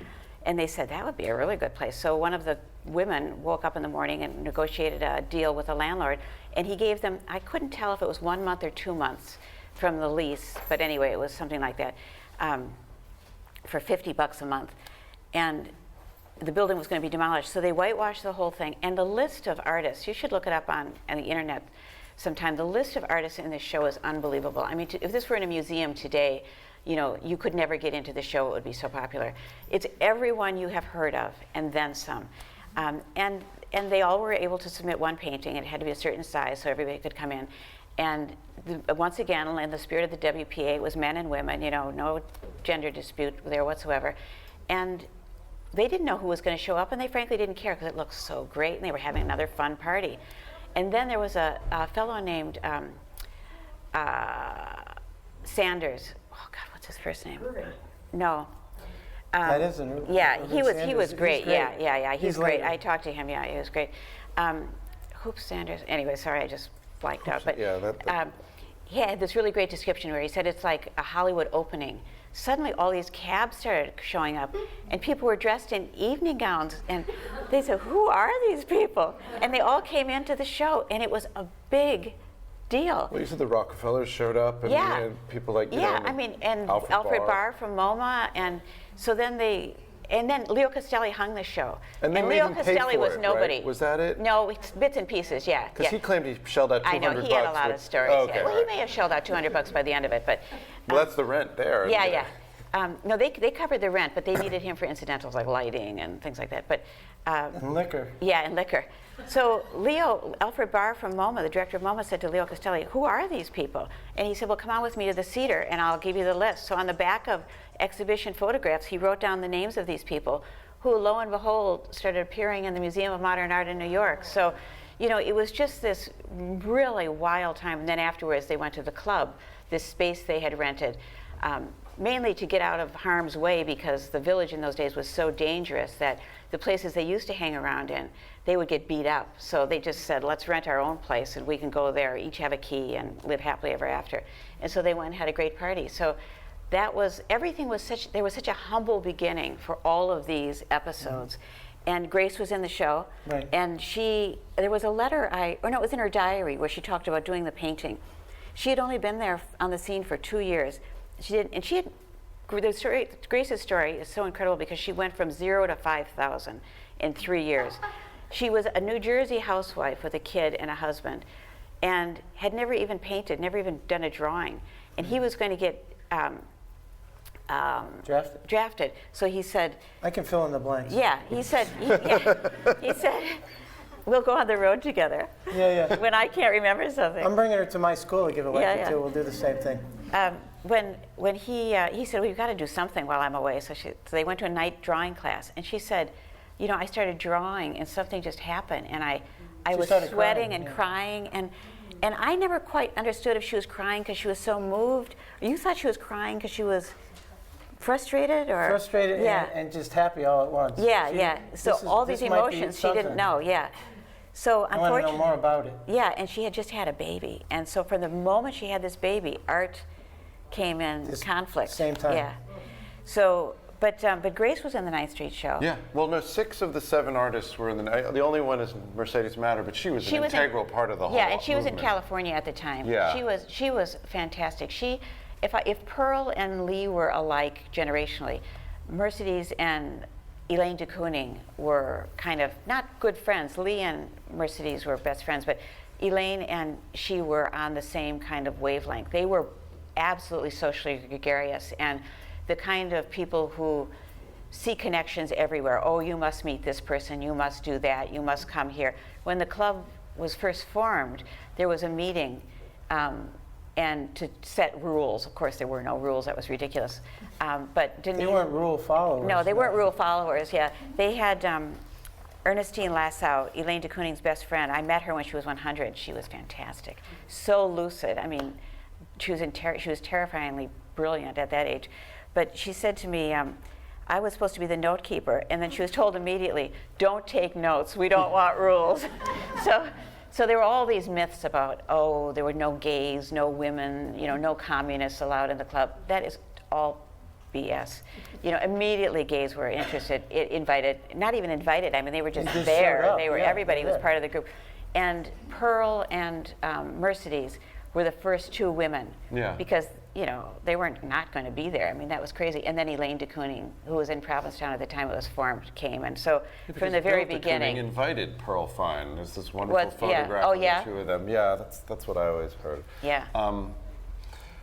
And they said, that would be a really good place. So one of the women woke up in the morning and negotiated a deal with the landlord. And he gave them, I couldn't tell if it was 1 month or 2 months from the lease, but anyway, it was something like that, for $50 a month. And the building was going to be demolished. So they whitewashed the whole thing. And the list of artists, you should look it up on the internet sometime. The list of artists in this show is unbelievable. I mean, if this were in a museum today, you could never get into the show. It would be so popular. It's everyone you have heard of and then some. And they all were able to submit one painting. It had to be a certain size so everybody could come in. And once again, in the spirit of the WPA, it was men and women, no gender dispute there whatsoever. And they didn't know who was going to show up, and they frankly didn't care because it looked so great, and they were having another fun party. And then there was a fellow named Sanders. Oh God, what's his first name? No. That is an Irving. Yeah, Irving he was Sanders. great. He's Yeah. He's great. later. I talked to him. Yeah, he was great. Hoops Sanders. Anyway, sorry, I just blanked out. But he had this really great description where he said it's like a Hollywood opening. Suddenly, all these cabs started showing up, and people were dressed in evening gowns. And they said, "Who are these people?" And they all came into the show, and it was a big deal. Well, you said the Rockefellers showed up, and Yeah. you had people like and Alfred Barr from MoMA, and so then Leo Castelli hung the show. And they made Leo him pay Castelli for was it, nobody. right? Was that it? No, it's bits and pieces, yeah. Because he claimed he shelled out $200. I know, he had a lot of stories. Oh, okay, yeah. Well, right. he may have shelled out $200 by the end of it, but Well, that's the rent there. yeah. No, they covered the rent, but they needed him for incidentals like lighting and things like that. But And liquor. yeah, and liquor. So Alfred Barr from MoMA, the director of MoMA, said to Leo Castelli, "Who are these people?" And he said, "Well, come on with me to the Cedar, and I'll give you the list." So on the back of exhibition photographs, he wrote down the names of these people, who, lo and behold, started appearing in the Museum of Modern Art in New York. So, it was just this really wild time. And then afterwards, they went to the club, this space they had rented. mainly to get out of harm's way, because the village in those days was so dangerous that the places they used to hang around in, they would get beat up. So they just said, let's rent our own place and we can go there, each have a key, and live happily ever after. And so they went and had a great party. So that was, everything was such, there was such a humble beginning for all of these episodes. And Grace was in the show, Right. and there was a letter or no, it was in her diary where she talked about doing the painting. She had only been there on the scene for 2 years. Grace's story is so incredible because she went from 0 to 5,000 in 3 years. She was a New Jersey housewife with a kid and a husband, and had never even painted, never even done a drawing. And he was going to get drafted. So he said, I can fill in the blanks. yeah, he said, he said, we'll go on the road together. Yeah. When I can't remember something. I'm bringing her to my school to give a lecture too. We'll do the same thing. When he said, well, you've got to do something while I'm away. So they went to a night drawing class, and she said, you know, I started drawing and something just happened, and I was sweating and crying, and I never quite understood if she was crying because she was so moved. Or you thought she was crying because she was frustrated, or Frustrated and just happy all at once. So all these emotions she didn't know. So I want to know more about it. And she had just had a baby, and so from the moment she had this baby, art came in conflict. Same time. Yeah. So, but Grace was in the 9th Street show. Yeah. Well, no, 6 of the 7 artists were in the only one is Mercedes Matter, but she was an integral part of the whole Yeah, and she was in movement. California at the time. Yeah. She was fantastic. If Pearl and Lee were alike generationally, Mercedes and Alain de Kooning were kind of not good friends. Lee and Mercedes were best friends, but Elaine and she were on the same kind of wavelength. They were absolutely socially gregarious, and the kind of people who see connections everywhere. Oh, you must meet this person, you must do that, you must come here. When the club was first formed, there was a meeting and to set rules. Of course, there were no rules. That was ridiculous. But They weren't rule followers. No, they weren't rule followers. Yeah, they had Ernestine Lassow, Elaine de Kooning's best friend. I met her when she was 100. She was fantastic, so lucid. I mean, she was terrifyingly brilliant at that age. But she said to me, I was supposed to be the note keeper, and then she was told immediately, "Don't take notes. We don't want rules." So there were all these myths about, oh, there were no gays, no women, no communists allowed in the club. That is all BS. Immediately gays were interested, not even invited. I mean, they were just there. They were, everybody was part of the group. And Pearl and Mercedes were the first 2 women. Yeah. Because, they weren't not going to be there. I mean, that was crazy. And then Elaine de Kooning, who was in Provincetown at the time it was formed, came. And so from the very beginning. Kooning invited Pearl Fine. There's this wonderful photograph of the 2 of them. Yeah, that's what I always heard. Yeah.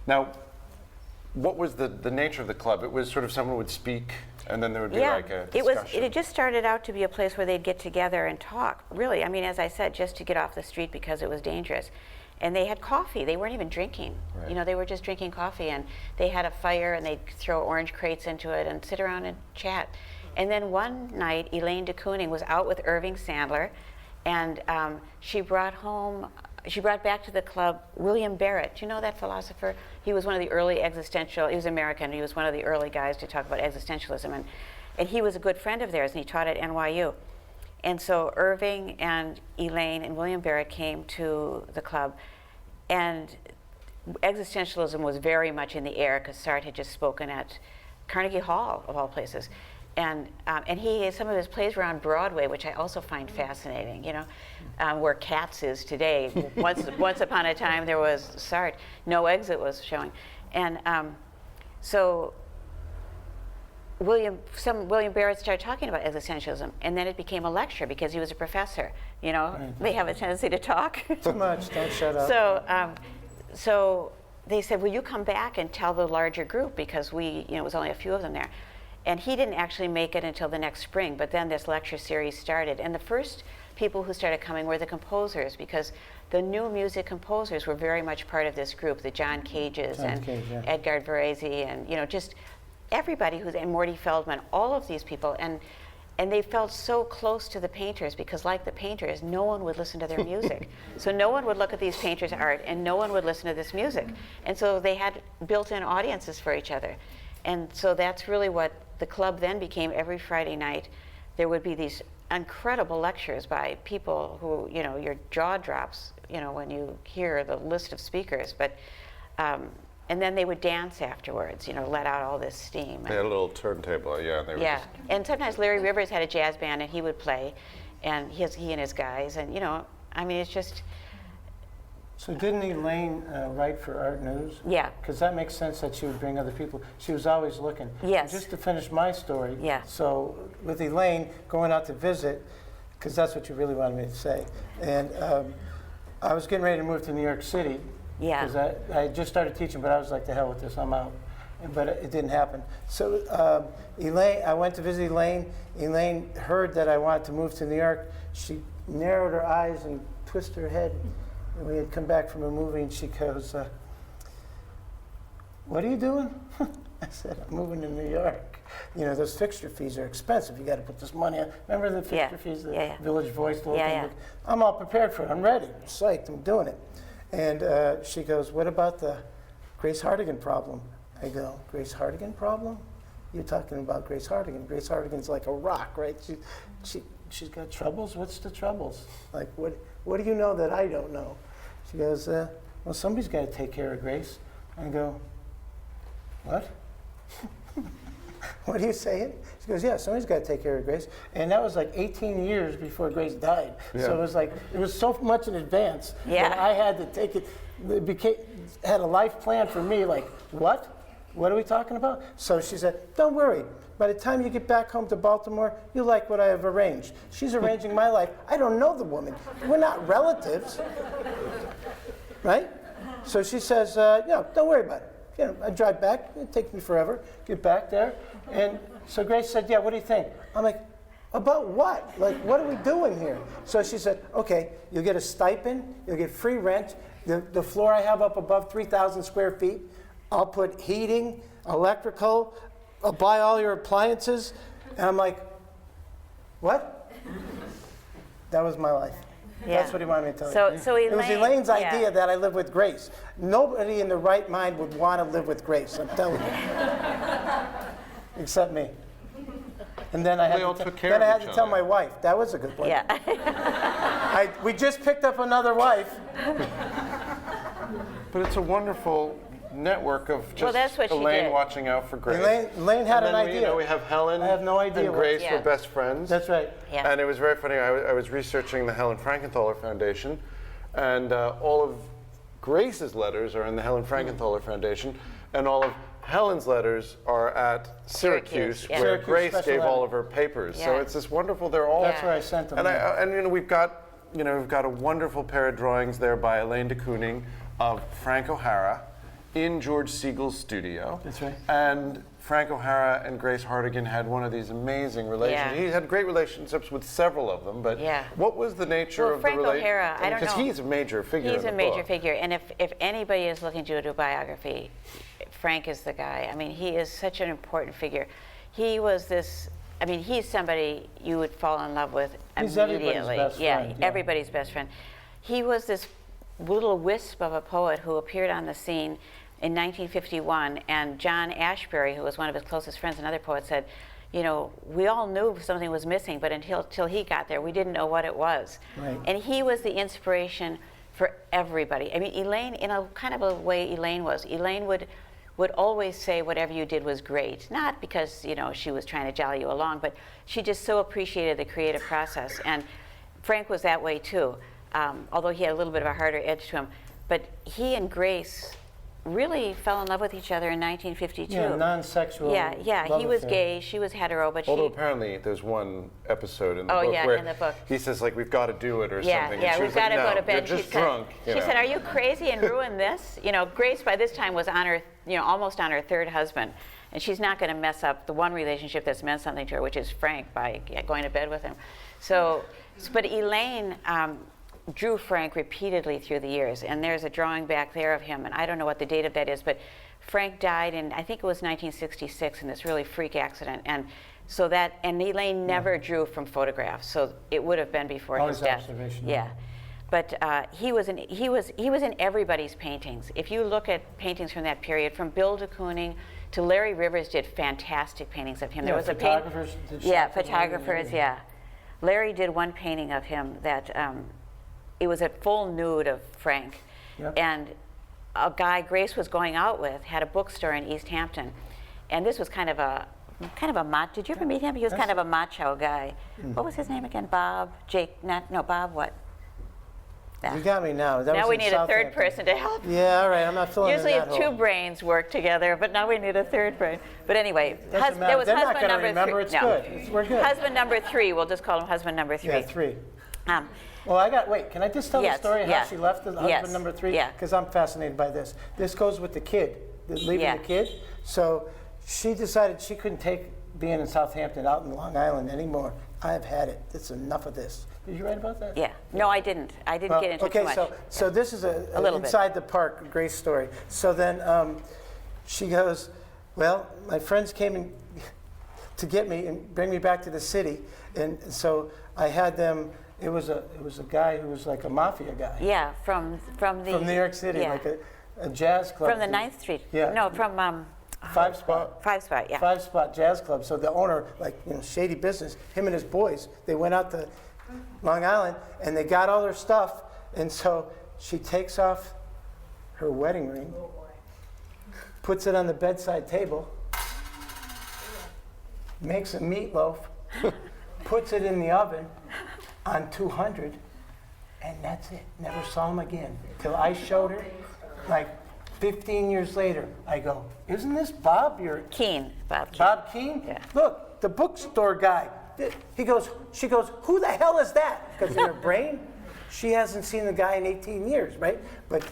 Now, what was the nature of the club? It was sort of someone would speak, and then there would be like a discussion. It had just started out to be a place where they'd get together and talk. Really, I mean, as I said, just to get off the street because it was dangerous. And they had coffee. They weren't even drinking. Right. They were just drinking coffee, and they had a fire, and they'd throw orange crates into it and sit around and chat. And then one night, Elaine de Kooning was out with Irving Sandler, and she brought back to the club William Barrett. Do you know that philosopher? He was one of the early he was American. He was one of the early guys to talk about existentialism, and he was a good friend of theirs, and he taught at NYU. And so Irving and Elaine and William Barrett came to the club, and existentialism was very much in the air because Sartre had just spoken at Carnegie Hall, of all places. And some of his plays were on Broadway, which I also find fascinating, where Cats is today. Once upon a time there was Sartre. No Exit was showing. And so William Barrett started talking about existentialism, and then it became a lecture because he was a professor. They have a tendency to talk. Too much, don't shut up. So they said, will you come back and tell the larger group, because it was only a few of them there. And he didn't actually make it until the next spring, but then this lecture series started. And the first people who started coming were the composers, because the new music composers were very much part of this group, the John Cages and Edgar Varese, and just everybody and Morty Feldman, all of these people, and they felt so close to the painters because, like the painters, no one would listen to their music. So no one would look at these painters' art, and no one would listen to this music. And so they had built-in audiences for each other. And so that's really what the club then became. Every Friday night, there would be these incredible lectures by people who, you know, your jaw drops, you know, when you hear the list of speakers. But, and then they would dance afterwards, you know, let out all this steam. They had a little turntable, yeah. And they were Yeah, just, and sometimes Larry Rivers had a jazz band and he would play, and he and his guys, and, you know, I mean, it's just, So didn't Elaine write for Art News? yeah. Because that makes sense that she would bring other people. She was always looking. Yes. Just to finish my story. Yeah. So with Elaine going out to visit, because that's what you really wanted me to say, and I was getting ready to move to New York City. Yeah. Because I had just started teaching, but I was like, the hell with this, I'm out. But it didn't happen. So Elaine, I went to visit Elaine. Elaine heard that I wanted to move to New York. She narrowed her eyes and twisted her head. And we had come back from a movie, and she goes, "What are you doing?" I said, "I'm moving to New York. You know, those fixture fees are expensive. You got to put this money on." Remember the fixture fees, the Village Voice? The Yeah, yeah. I'm all prepared for it. I'm ready. I'm psyched. I'm doing it. And she goes, "What about the Grace Hartigan problem?" I go, "Grace Hartigan problem? You're talking about Grace Hartigan. Grace Hartigan's like a rock, right? She's got troubles? What's the troubles? Like, what do you know that I don't know?" She goes, "Well, somebody's got to take care of Grace." I go, "What? What are you saying?" She goes, "Yeah, somebody's got to take care of Grace." And that was like 18 years before Grace died. Yeah. So it was like, it was so much in advance that I had to take it. It had a life plan for me, like, what? What are we talking about? So she said, "Don't worry. By the time you get back home to Baltimore, you like what I have arranged." She's arranging my life. I don't know the woman. We're not relatives. Right? So she says, "Don't worry about it. You know, I drive back. It takes me forever. Get back there." And so Grace said, "Yeah, what do you think?" I'm like, "About what? Like, what are we doing here?" So she said, "Okay, you'll get a stipend. You'll get free rent. The floor I have up above 3,000 square feet. I'll put heating, electrical. I'll buy all your appliances." And I'm like, "What?" That was my life. Yeah. That's what he wanted me to tell you. So It was Elaine- Elaine's yeah. idea that I live with Grace. Nobody in the right mind would want to live with Grace, I'm telling you. Except me. And then I had, They all to, took care then of I had each to tell other. my wife. That was a good one. Yeah. We just picked up another wife. but it's a wonderful network of just that's what she Elaine did. watching out for Grace. Elaine had and an then we, idea. you know, we have Helen I have no idea and what- Grace Yeah. were best friends. That's right. Yeah. And it was very funny. I was researching the Helen Frankenthaler Foundation, and all of Grace's letters are in the Helen Frankenthaler Foundation, and all of Helen's letters are at Syracuse, Syracuse, yeah. where Syracuse Grace Special gave all Ed. of her papers. So Yeah. it's this wonderful. They're all. That's where I sent them. And you know, we've got a wonderful pair of drawings there by Alain de Kooning of Frank O'Hara in George Siegel's studio. That's right. And Frank O'Hara and Grace Hartigan had one of these amazing relationships. Yeah. He had great relationships with several of them, but Yeah. what was the nature Well, of Frank the relationship? O'Hara, I don't Because know. he's a major figure He's in a the major book. figure, and if anybody is looking to do a biography, Frank is the guy. I mean, he is such an important figure. He was this. I mean, he's somebody you would fall in love with He's immediately. everybody's best yeah, friend, yeah. everybody's best friend. He was this little wisp of a poet who appeared on the scene in 1951, and John Ashbery, who was one of his closest friends, another poet, said, "You know, we all knew something was missing, but until he got there, we didn't know what it was." Right. And he was the inspiration for everybody. I mean, Elaine, in a kind of a way, Elaine was. Elaine would always say whatever you did was great, not because, you know, she was trying to jolly you along, but she just so appreciated the creative process. And Frank was that way too, although he had a little bit of a harder edge to him. But he and Grace really fell in love with each other in 1952. Yeah, non-sexual. Yeah. love He was affair. gay, she was hetero, but Although she. apparently there's one episode in the Oh, book yeah, where in the book. he says, like, we've got to do it or something. And she we've was got like, to no, go to bed. You're just drunk. you She know. said, "Are you crazy and ruin this?" You know, Grace by this time was on her, almost on her third husband, and she's not going to mess up the one relationship that's meant something to her, which is Frank, by going to bed with him. But Elaine drew Frank repeatedly through the years, and there's a drawing back there of him, and I don't know what the date of that is, but Frank died in, I think it was 1966, in this really freak accident, and Elaine never drew from photographs, so it would have been before Always his death. observation. Yeah, but he was in everybody's paintings. If you look at paintings from that period, from Bill de Kooning to Larry Rivers did fantastic paintings of him. Yeah, there was photographers did yeah, shots of him, photographers, yeah. Larry did one painting of him that it was a full nude of Frank, Yep. and a guy Grace was going out with had a bookstore in East Hampton, and this was kind of a did you ever meet him? He was kind of a macho guy. What was his name again? Bob? Bob what? You got me now. That Now was we in need a third Southampton. person to help. Yeah, all right, I'm not filling Usually in that two hole. brains work together, but now we need a third brain. But anyway, Doesn't matter. there was They're not husband gonna number remember. three. It's good. We're good. Husband number three. We'll just call him husband number three. Yeah, 3. Um, Well, wait, can I just tell Yes, the story how yeah. she left the husband Yes, number 3? yeah. Because I'm fascinated by this. This goes with the kid, leaving Yeah. the kid. So she decided she couldn't take being in Southampton out in Long Island anymore. I've had it. It's enough of this. Did you write about that? yeah. No, I didn't. I didn't get into okay, too much. so this is a little bit. inside the park Grace story. So then she goes, well, my friends came in to get me and bring me back to the city, and so I had them. It was a guy who was like a mafia guy Yeah, from from New York City, yeah. like a jazz club. From the 9th Street. Yeah. No, from 5 Spot. 5 Spot. Yeah. 5 Spot Jazz Club. So the owner, shady business, him and his boys, they went out to Long Island and they got all their stuff. And so she takes off her wedding ring, puts it on the bedside table, makes a meatloaf, puts it in the oven on 200, and that's it. Never saw him again. Till I showed her, like 15 years later, I go, isn't this Bob? Bob Keane. Bob Keane? Yeah. Look, the bookstore guy. She goes, who the hell is that? Because in her brain, she hasn't seen the guy in 18 years, right? But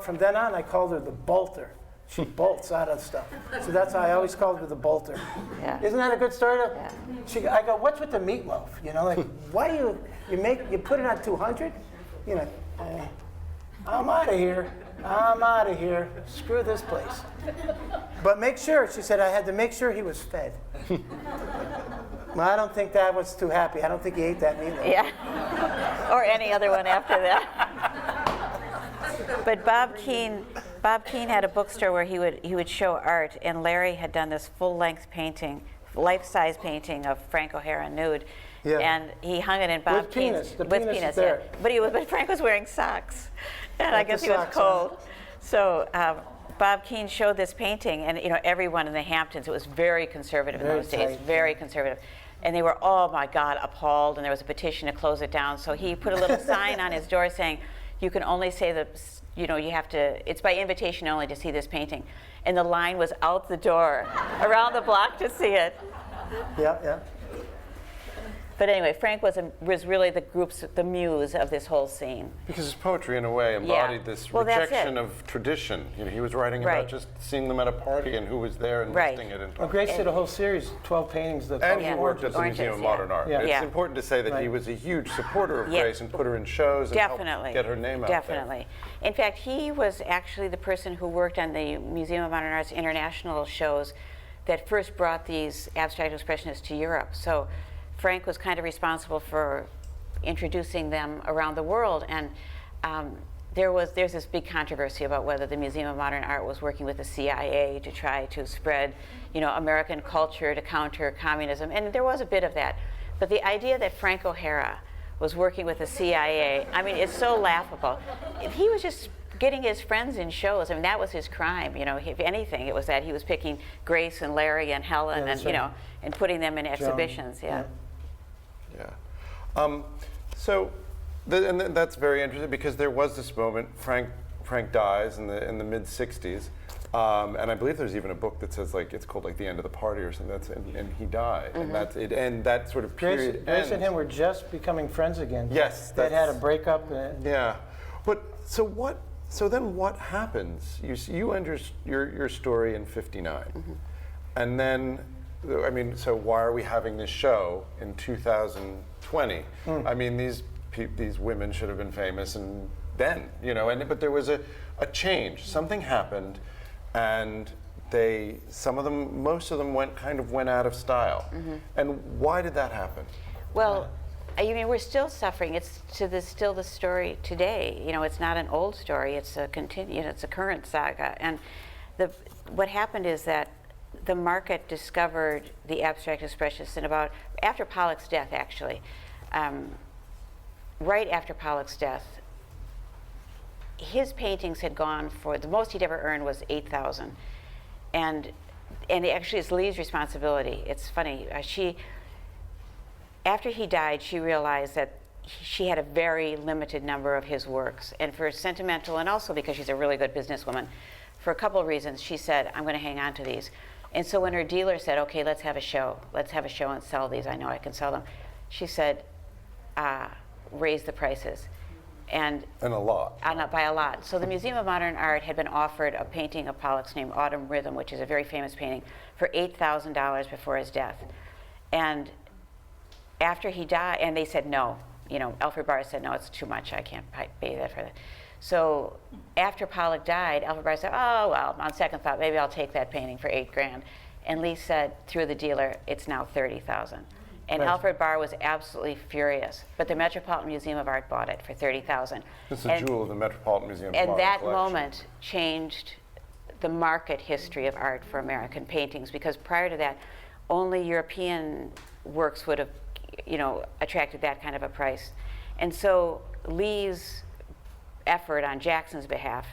from then on, I called her the bolter. She bolts out of stuff. So that's how I always called her the bolter. Yeah. Isn't that a good story? Yeah. I go, what's with the meatloaf? Why do you put it on 200? I'm out of here. I'm out of here. Screw this place. But make sure, she said, I had to make sure he was fed. Well, I don't think that was too happy. I don't think he ate that meatloaf. Yeah. Or any other one after that. But Bob Keane had a bookstore where he would show art, and Larry had done this full-length painting, life-size painting of Frank O'Hara nude. Yeah. And he hung it in Bob With Keane's penis. The penis is there. Yeah. But Frank was wearing socks, and I With guess the he was socks cold. on. So Bob Keane showed this painting, and everyone in the Hamptons, it was very conservative in Very those days, tight, very conservative. And they were, oh my God, appalled, and there was a petition to close it down. So he put a little sign on his door saying, you can only say you have to, it's by invitation only to see this painting. And the line was out the door, around the block to see it. Yeah. But anyway, Frank was really the muse of this whole scene. Because his poetry, in a way, embodied this Well, that's rejection it. of tradition. He was writing Right. about just seeing them at a party and who was there and Right. listing it. And Well, Grace did a whole series, 12 paintings. And he Yeah. worked at the Oranges, Museum of yeah. Modern Art. Yeah. It's Yeah. important to say that he Right. was a huge supporter of Yeah. Grace and put her in shows and Definitely. helped get her name out Definitely. In fact, he was actually the person who worked on the Museum of Modern Art's international shows that first brought these abstract expressionists to Europe. So Frank was kind of responsible for introducing them around the world. And there's this big controversy about whether the Museum of Modern Art was working with the CIA to try to spread, American culture to counter communism. And there was a bit of that. But the idea that Frank O'Hara was working with the CIA, it's so laughable. He was just getting his friends in shows. That was his crime. If anything, it was that he was picking Grace and Larry and Helen and, right. and putting them in exhibitions. Yeah. And that's very interesting because there was this moment. Frank dies in the mid '60s, and I believe there's even a book that says it's called The End of the Party or something. And he died, and that's it. And that sort of period. Grace and him were just becoming friends again. Yes, They'd had a breakup. Yeah, but so then what happens? You end your story in '59, and then. So why are we having this show in 2020? These women should have been famous and then, but there was a change. Something happened, and most of them went out of style. And why did that happen? Well, we're still suffering. It's still the story today. It's not an old story. It's a current saga. And what happened is that the market discovered the abstract expressionists in about, after Pollock's death actually, right after Pollock's death, his paintings had gone for, the most he'd ever earned was $8,000. And actually it's Lee's responsibility. It's funny, after he died, she realized that she had a very limited number of his works. And for sentimental, and also because she's a really good businesswoman, for a couple of reasons, she said, I'm going to hang on to these. And so when her dealer said, okay, let's have a show and sell these, I know I can sell them, she said, raise the prices. And a lot. By a lot. So the Museum of Modern Art had been offered a painting of Pollock's named Autumn Rhythm, which is a very famous painting, for $8,000 before his death. And after he died, and they said no. You know, Alfred Barr said, no, it's too much, I can't pay that for that. So after Pollock died, Alfred Barr said, oh, well, on second thought, maybe I'll take that painting for $8,000. And Lee said, through the dealer, it's now $30,000. And Right. Alfred Barr was absolutely furious. But the Metropolitan Museum of Art bought it for $30,000. It's a jewel of the Metropolitan Museum of And Modern that Collection. moment changed the market history of art for American paintings, because prior to that, only European works would have, you know, attracted that kind of a price. And so Lee's effort on Jackson's behalf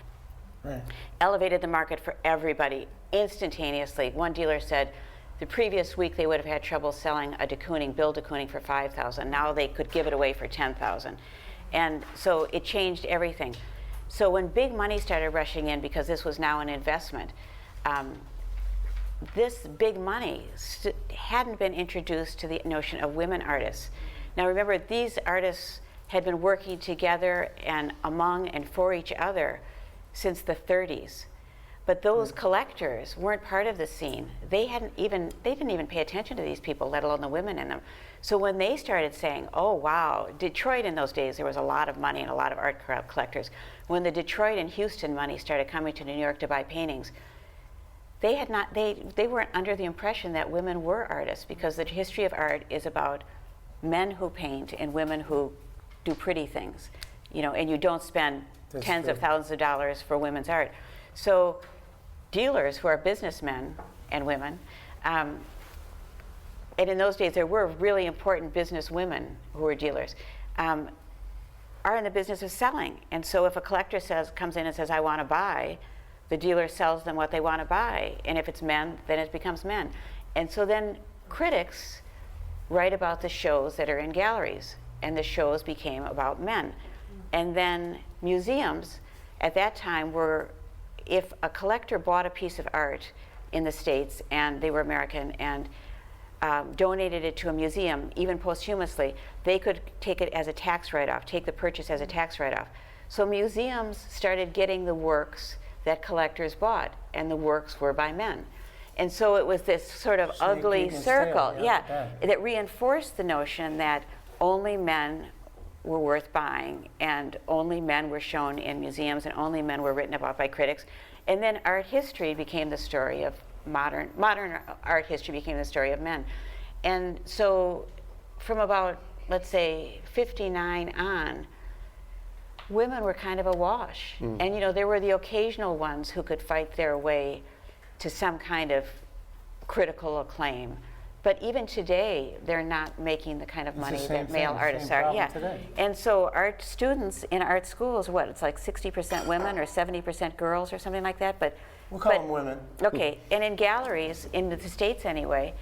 Right. elevated the market for everybody instantaneously. One dealer said the previous week they would have had trouble selling a de Kooning, Bill de Kooning, for $5,000. Now they could give it away for $10,000. And so it changed everything. So when big money started rushing in, because this was now an investment, this big money hadn't been introduced to the notion of women artists. Now remember, these artists had been working together and among and for each other since the 30s. But those collectors weren't part of the scene. They didn't even pay attention to these people, let alone the women in them. So when they started saying, oh wow, Detroit in those days, there was a lot of money and a lot of art collectors. When the Detroit and Houston money started coming to New York to buy paintings, they weren't under the impression that women were artists, because the history of art is about men who paint and women who do pretty things, you know, and you don't spend That's tens of true. thousands of dollars for women's art. So dealers who are businessmen and women, and in those days there were really important business women who were dealers, are in the business of selling. And so if a collector comes in and says, I want to buy, the dealer sells them what they want to buy. And if it's men, then it becomes men. And so then critics write about the shows that are in galleries, and the shows became about men. And then museums at that time were, if a collector bought a piece of art in the States and they were American and donated it to a museum, even posthumously, they could take it as a tax write-off, take the purchase as a tax write-off. So museums started getting the works that collectors bought, and the works were by men. And so it was this sort of ugly Snake eating circle, tail, yeah, that reinforced the notion that only men were worth buying, and only men were shown in museums, and only men were written about by critics. And then art history became the story of modern art history became the story of men. And so from about, let's say, 59 on, women were kind of a wash. And you know, there were the occasional ones who could fight their way to some kind of critical acclaim. But even today, they're not making the kind of It's the money same that male thing, artists same are. problem today. And so art students in art schools, what, it's like 60% women or 70% girls or something like that? But We'll call them women. Okay, and in galleries, in the States anyway,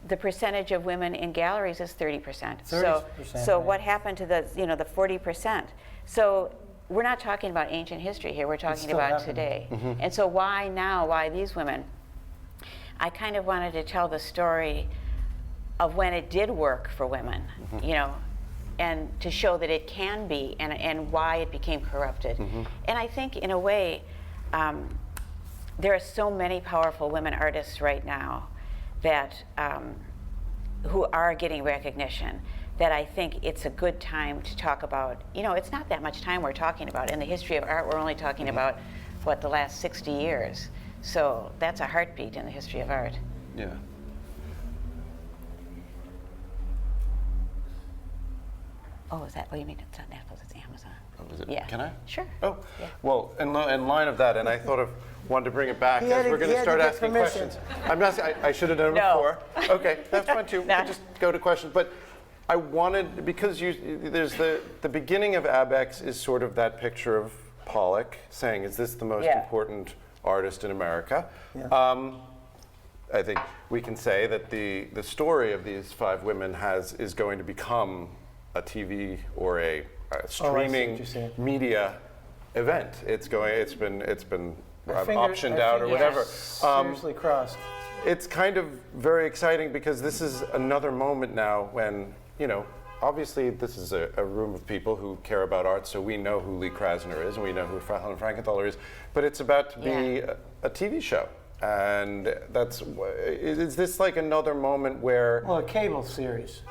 the percentage of women in galleries is 30%. So 30%, so right. what happened to the 40%? So we're not talking about ancient history here, we're talking still about happening. today. And so why now, why these women? I kind of wanted to tell the story of when it did work for women, you know, and to show that it can be, and why it became corrupted. And I think in a way, there are so many powerful women artists right now that who are getting recognition, that I think it's a good time to talk about, you know, it's not that much time we're talking about. In the history of art, we're only talking about, what, the last 60 years. So that's a heartbeat in the history of art. Yeah. Oh, is that, oh, you mean it's not Netflix, it's Amazon. Oh, is it? Yeah. Can I? Sure. Oh, Yeah. well, in line of that, and I thought of wanted to bring it back He had as to- we're going he to had to start get asking permission. questions. I'm not. I should have done it No. before. Okay, that's fine too. We No. can just go to questions. But I wanted, because there's the beginning of AbEx is sort of that picture of Pollock saying, "Is this the most Yeah. important artist in America?" Yeah. I think we can say that the story of these 5 women is going to become a TV or a what streaming you're saying. media event. It's been Our optioned out or fingers whatever. Seriously crossed. It's kind of very exciting because this is another moment now when, obviously this is a room of people who care about art, so we know who Lee Krasner is and we know who Helen Frankenthaler is, but it's about to be a TV show. And is this like another moment where... Well, a cable series.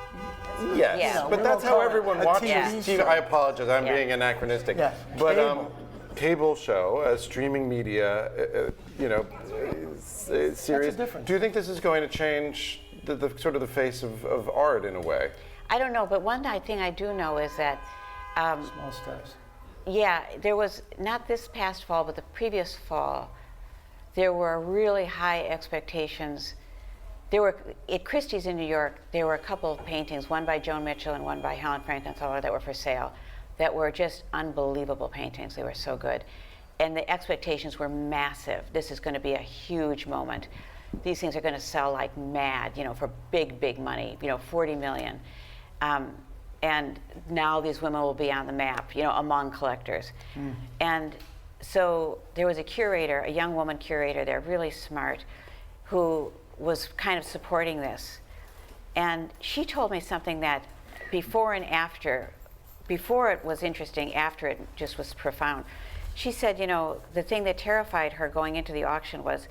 Yes, Yeah. but that's how everyone A watches TV TV. show. I apologize, I'm Yeah. being anachronistic. Yeah, But cable. cable show, streaming media, series. difference. Do you think this is going to change the sort of the face of art in a way? I don't know, but one thing I do know is that, Small steps. yeah, there was, not this past fall, but the previous fall, there were really high expectations. There were, at Christie's in New York, there were a couple of paintings, one by Joan Mitchell and one by Helen Frankenthaler that were for sale, that were just unbelievable paintings. They were so good. And the expectations were massive. This is going to be a huge moment. These things are going to sell like mad, for big, big money, 40 million. And now these women will be on the map, among collectors. And so there was a curator, a young woman curator there, really smart, who was kind of supporting this. And she told me something that before and after, before it was interesting, after it just was profound. She said, the thing that terrified her going into the auction was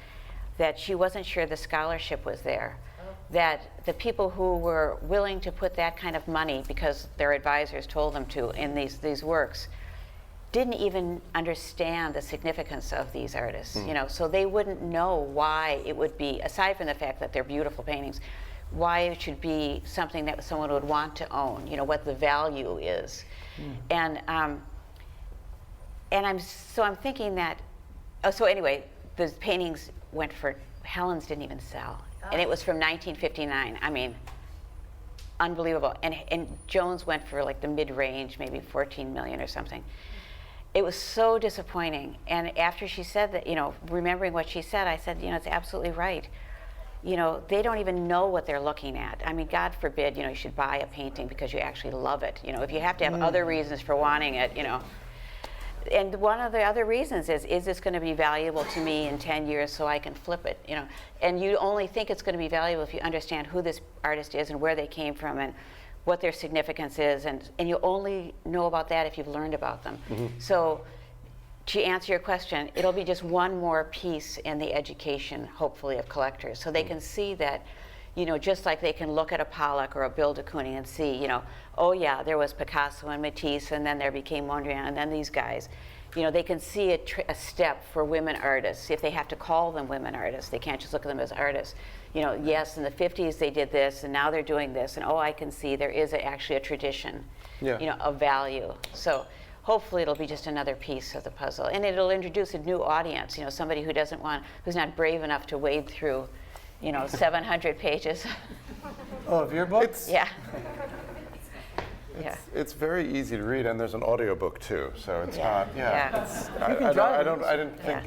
that she wasn't sure the scholarship was there. That the people who were willing to put that kind of money, because their advisors told them to, in these works, didn't even understand the significance of these artists, so they wouldn't know why it would be, aside from the fact that they're beautiful paintings, why it should be something that someone would want to own, what the value is. And I'm thinking that, so anyway, the paintings went for, Helen's didn't even sell. And it was from 1959. I mean, unbelievable. And Jones went for like the mid-range, maybe 14 million or something. It was so disappointing. And after she said that, remembering what she said, I said, it's absolutely right. They don't even know what they're looking at. I mean, God forbid, you should buy a painting because you actually love it. If you have to have other reasons for wanting it, And one of the other reasons is this going to be valuable to me in 10 years so I can flip it, And you only think it's going to be valuable if you understand who this artist is and where they came from and what their significance is, and you only know about that if you've learned about them. So to answer your question, it'll be just one more piece in the education, hopefully, of collectors, so they can see that, just like they can look at a Pollock or a Bill de Kooning and see, oh yeah, there was Picasso and Matisse, and then there became Mondrian, and then these guys. They can see a step for women artists. If they have to call them women artists, they can't just look at them as artists. Yes, in the 50s they did this, and now they're doing this, and I can see there is actually a tradition, of value. So hopefully it'll be just another piece of the puzzle, and it'll introduce a new audience. Somebody who's not brave enough to wade through, 700 pages. Oh, of your book? Yeah. It's very easy to read, and there's an audiobook too, so it's not. I didn't think.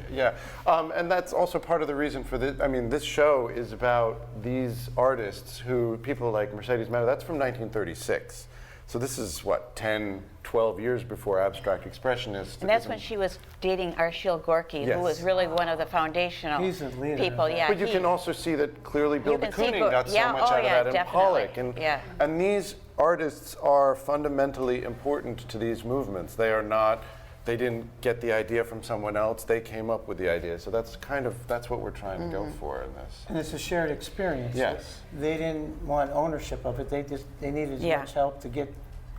And that's also part of the reason for this. I mean, this show is about these artists who people like Mercedes Meadow. That's from 1936. So this is what, 10, 12 years before Abstract Expressionist. And that's when she was dating Arshil Gorky, who was really one of the foundational He's a leader. people. Yeah, but you can also see that clearly Bill de can see Kooning got so much out of that in definitely. Pollock. And these artists are fundamentally important to these movements. They didn't get the idea from someone else, they came up with the idea. So that's what we're trying to go for in this. And it's a shared experience. Yes. They didn't want ownership of it. They needed as much help to get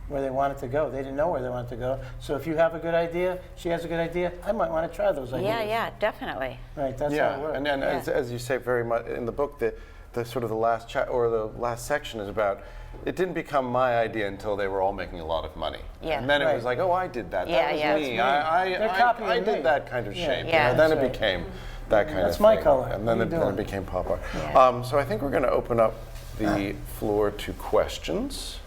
where they wanted to go. They didn't know where they wanted to go. So if you have a good idea, she has a good idea, I might want to try those ideas. Yeah, definitely. Right, that's how it works. And as you say very much in the book, the sort of the last the last section is about, it didn't become my idea until they were all making a lot of money. Yeah. And then it was like, I did that. That was me. They're copying I me. did that kind of shape. Yeah. Then it That's right. became that kind That's of my thing. color. And then, What are you then it doing? became pop art. Yeah. So I think we're going to open up the floor to questions.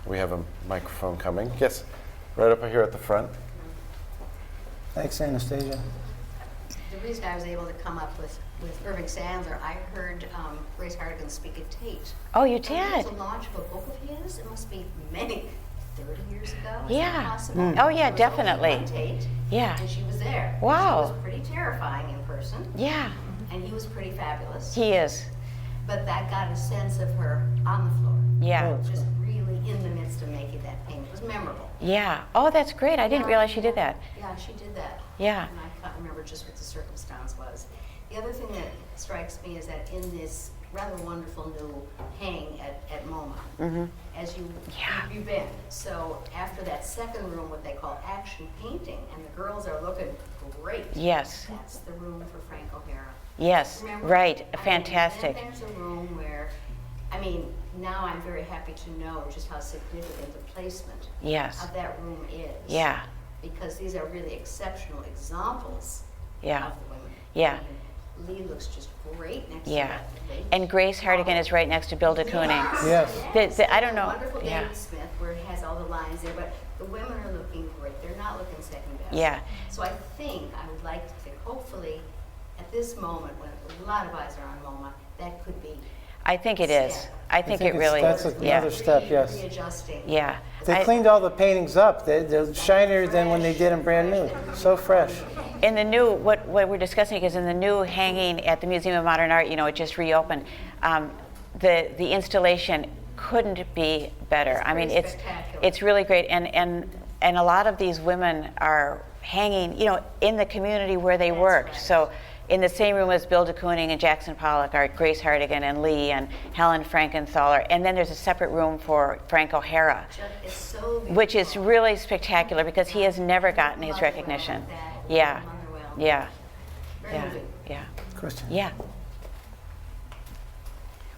We have a microphone coming. Yes, right up here at the front. Thanks, Anastasia. The reason I was able to come up with Irving Sandler, I heard Grace Hartigan speak at Tate. Oh, you And did? there was a launch of a book of his. It must be many, 30 years ago. Is that Yeah. possible? Oh, yeah, It was definitely. opened by Tate, Yeah. and she was there. Wow. She was pretty terrifying in person, Yeah, and he was pretty fabulous. he is. But that got a sense of her on the floor. Yeah. Oh. Just really in the midst of making that paint. It was memorable. Yeah. Oh, that's great. I didn't realize she did that. Yeah, she did that. Yeah. And I can't remember just what the circumstance was. The other thing that strikes me is that in this rather wonderful new hang at MoMA, as Yeah. you've been, so after that second room, what they call action painting, and the girls are looking great. Yes. That's the room for Frank O'Hara. Yes. Remember? Right. I mean, Fantastic. then there's a room where, I mean, now I'm very happy to know just how significant the placement Yes. of that room is. Yeah. Because these are really exceptional examples Yeah. of the women. Yeah. And Lee looks just great next Yeah. to that lady. And Grace Hartigan is right next to Bill de Kooning. Yes. I don't know. Wonderful Yeah. David Smith, where it has all the lines there, but the women are looking great. They're not looking second best. Yeah. So I think, I would like to think, hopefully, at this moment, when a lot of eyes are on MoMA, that could be. I think it is. Yeah. I think it it's- really that's is. another Yeah. step, yes. Readjusting. Yeah. They I- cleaned all the paintings up. They're shinier than when they did them brand new. So fresh. In the new, what we're discussing is in the new hanging at the Museum of Modern Art, it just reopened. The installation couldn't be better. I mean, pretty it's spectacular. really great, and a lot of these women are hanging, in the community where they That's worked. right. So in the same room as Bill de Kooning and Jackson Pollock are Grace Hartigan and Lee and Helen Frankenthaler, and then there's a separate room for Frank O'Hara, It's so beautiful. which is really spectacular because he has never gotten his Motherwell, recognition. that, Yeah, Motherwell. yeah, Very yeah, moving. yeah, Question. yeah.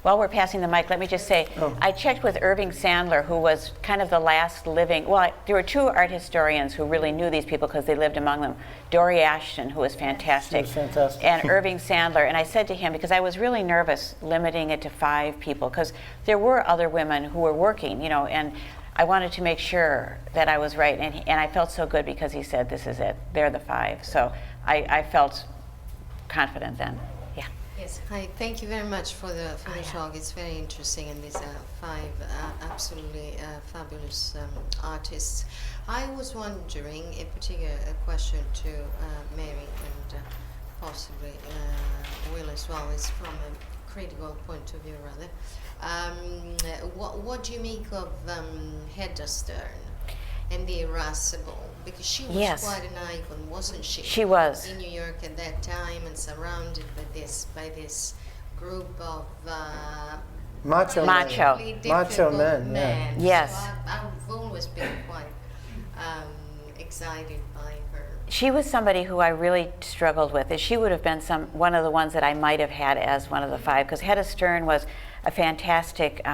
While we're passing the mic, let me just say, Oh. I checked with Irving Sandler, who was kind of the last living, there were two art historians who really knew these people because they lived among them. Dory Ashton, who was fantastic. She was fantastic. And Irving Sandler. And I said to him, because I was really nervous limiting it to 5 people, because there were other women who were working, and I wanted to make sure that I was right. And I felt so good because he said, this is it. They're the 5. So I felt confident then. Yeah. Yes, hi. Thank you very much for the talk. It's very interesting, and these are 5 absolutely fabulous artists. I was wondering, a particular question to Mary and possibly Will as well, is from a critical point of view, rather. What do you make of Hedda Stern and the Irascible? Because she was Yes. quite an icon, wasn't she? She was. In New York at that time, and surrounded by this group of Macho. Macho. really Macho difficult men, yeah. men. Yes. So I've always been quite excited by her. She was somebody who I really struggled with. She would have been one of the ones that I might have had as one of the 5, because Hedda Stern was a fantastic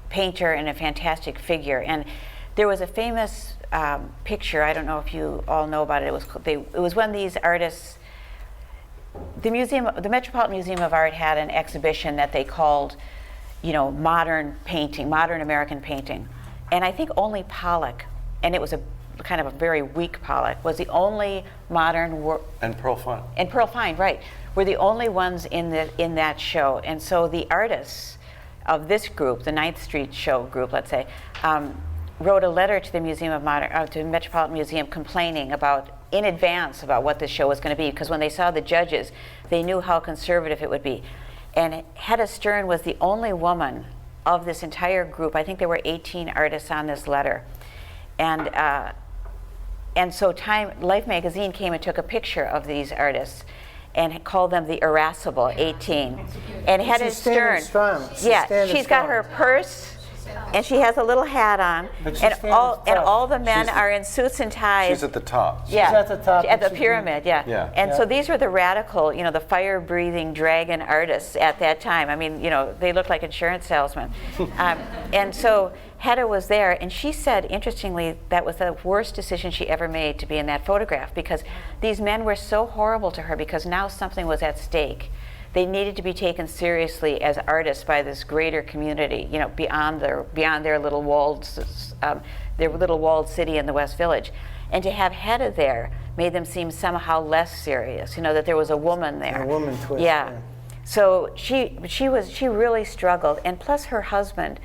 painter and a fantastic figure. And there was a famous picture, I don't know if you all know about it, it was when these artists, the Metropolitan Museum of Art had an exhibition that they called, modern painting, modern American painting. And I think only Pollock, and it was a kind of a very weak Pollock, was the only modern work. And Pearl Fine. And Pearl Fine, right, were the only ones in that show. And so the artists of this group, the 9th Street show group, let's say, wrote a letter to the to the Metropolitan Museum complaining in advance about what this show was going to be, because when they saw the judges, they knew how conservative it would be. And Hedda Stern was the only woman of this entire group. I think there were 18 artists on this letter. And so Life magazine came and took a picture of these artists and called them the Irascible 18. And Hedda She's standing Stern, strong. She's yeah, standing she's got strong. her purse and she has a little hat on, But she's and standing all tall. the men She's the- are in suits and ties. She's at the top. She's at the top at and the she's pyramid, yeah. Yeah. And so Yeah. these were the radical, you know, the fire-breathing dragon artists at that time. I mean, you know, they looked like insurance salesmen. And so Hedda was there, and she said, interestingly, that was the worst decision she ever made to be in that photograph, because these men were so horrible to her, because now something was at stake. They needed to be taken seriously as artists by this greater community, you know, beyond their little walled city in the West Village. And to have Hedda there made them seem somehow less serious, you know, that there was a woman there. A woman twist. Yeah. So she really struggled, and plus her husband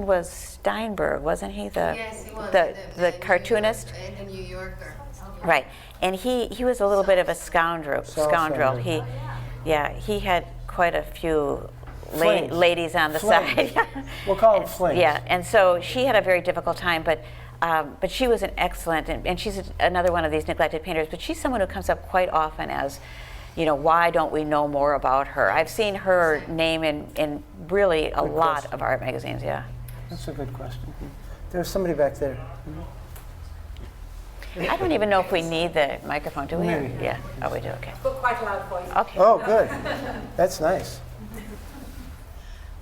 was Steinberg, wasn't he? Yes, he was. The cartoonist. In the New Yorker. Right, and he was a little bit of a scoundrel. Scoundrel. He had quite a few Flings. ladies on the Flings. side. We'll call them flings. Yeah, and so she had a very difficult time, but she was an excellent, and she's another one of these neglected painters, but she's someone who comes up quite often as, you know, why don't we know more about her? I've seen her name in really a lot of art magazines, yeah. That's a good question. There's somebody back there. I don't even know if we need the microphone, do we? Maybe. Yeah, oh, we do, okay. But quite a loud voice. Okay. Oh, good. That's nice.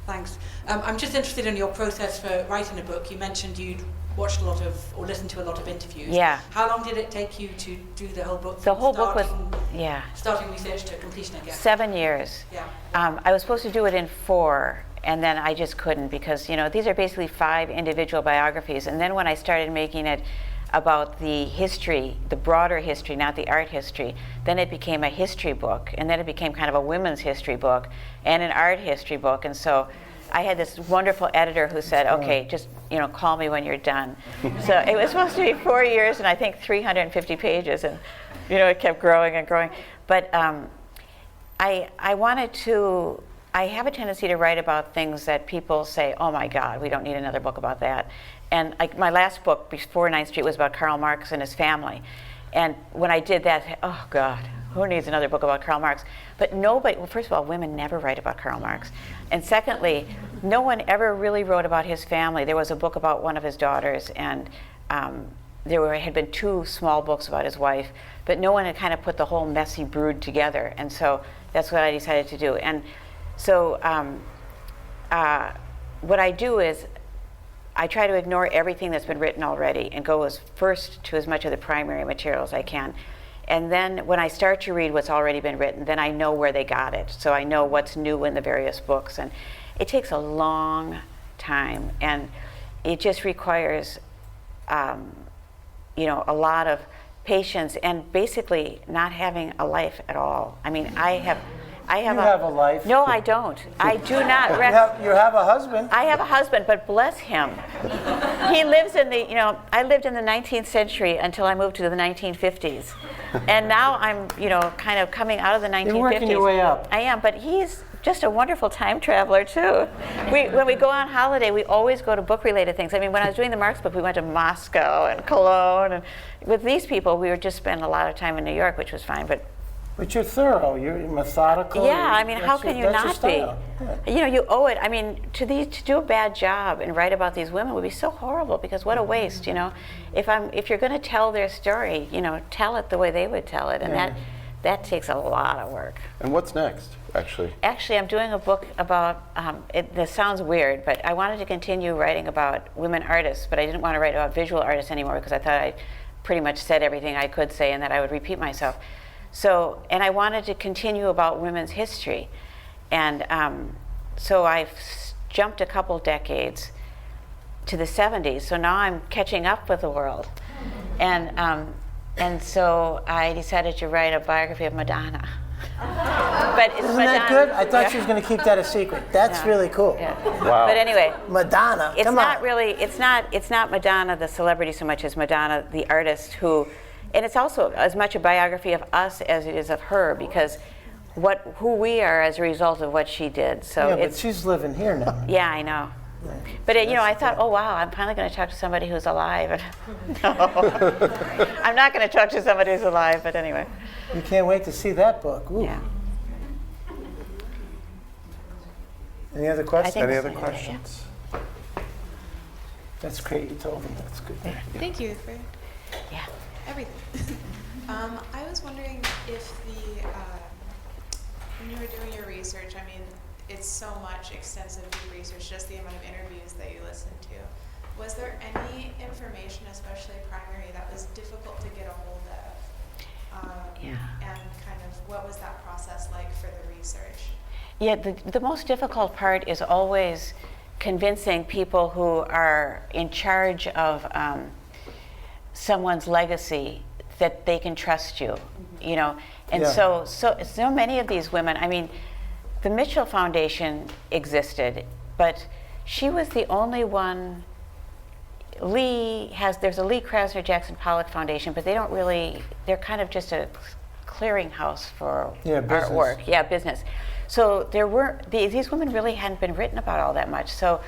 Thanks. I'm just interested in your process for writing a book. You mentioned you'd watched a lot of, or listened to a lot of interviews. Yeah. How long did it take you to do the whole book? The from whole book was, starting- yeah, Starting research to completion, I guess. 7 years. Yeah. I was supposed to do it in 4, and then I just couldn't, because, you know, these are basically 5 individual biographies. And then when I started making it about the history, the broader history, not the art history, then it became a history book, and then it became kind of a women's history book and an art history book. And so I had this wonderful editor who said, okay, just, you know, call me when you're done. So it was supposed to be 4 years and I think 350 pages, and, you know, it kept growing and growing. But I wanted to, I have a tendency to write about things that people say, oh my God, we don't need another book about that. And my last book before 9th Street was about Karl Marx and his family. And when I did that, oh God, who needs another book about Karl Marx? But nobody, well, first of all, women never write about Karl Marx. And secondly, no one ever really wrote about his family. There was a book about one of his daughters, and had been 2 small books about his wife, but no one had kind of put the whole messy brood together. And so that's what I decided to do. And so what I do is I try to ignore everything that's been written already and go first to as much of the primary material as I can. And then when I start to read what's already been written, then I know where they got it. So I know what's new in the various books. And it takes a long time, and it just requires you know, a lot of patience and basically not having a life at all. I mean, I have You have a life. No, I don't. I do not. You have a husband. I have a husband, but bless him. He lives in the, you know, I lived in the 19th century until I moved to the 1950s. And now I'm, you know, kind of coming out of the 1950s. You're working your way up. I am, but he's just a wonderful time traveler too. When we go on holiday, we always go to book-related things. I mean, when I was doing the Marx book, we went to Moscow and Cologne. And with these people, we were just spending a lot of time in New York, which was fine. But you're thorough. You're methodical. yeah, I mean, how can you that's your not be? style. Yeah. You know, you owe it. I mean, to do a bad job and write about these women would be so horrible, because what a waste, you know. If you're going to tell their story, you know, tell it the way they would tell it, and that takes a lot of work. And what's next, actually? Actually, I'm doing a book about, this sounds weird, but I wanted to continue writing about women artists, but I didn't want to write about visual artists anymore, because I thought I pretty much said everything I could say and that I would repeat myself. So, and I wanted to continue about women's history. And so I've jumped a couple decades to the 70s. So now I'm catching up with the world. And so I decided to write a biography of Madonna. But Isn't that good? I thought she was going to keep that a secret. That's really cool. Yeah. Wow. But anyway, Madonna, it's come not on. really, it's not Madonna the celebrity so much as Madonna the artist who, and it's also as much a biography of us as it is of her, because who we are as a result of what she did. So Yeah, but it's, she's living here now. yeah, I know. But you know, I thought, oh wow, I'm finally going to talk to somebody who's alive. No, I'm not going to talk to somebody who's alive. But anyway, You can't wait to see that book. Ooh. yeah. Any other questions? think Any so, other yeah. questions? That's great. You told them. That's good. Thank you for Yeah. everything. I was wondering if when you were doing your research, I mean, it's so much extensive deep research, just the amount of interviews that you listened to. Was there any information, especially primary, that was difficult to get a hold of? Yeah. And kind of what was that process like for the research? Yeah, the most difficult part is always convincing people who are in charge of someone's legacy that they can trust you, you know. And Yeah. so many of these women, I mean, the Mitchell Foundation existed, but she was the only one. There's a Lee Krasner Jackson Pollock Foundation, but they don't really, they're kind of just a clearinghouse for business. artwork. Yeah, business. So these women really hadn't been written about all that much. So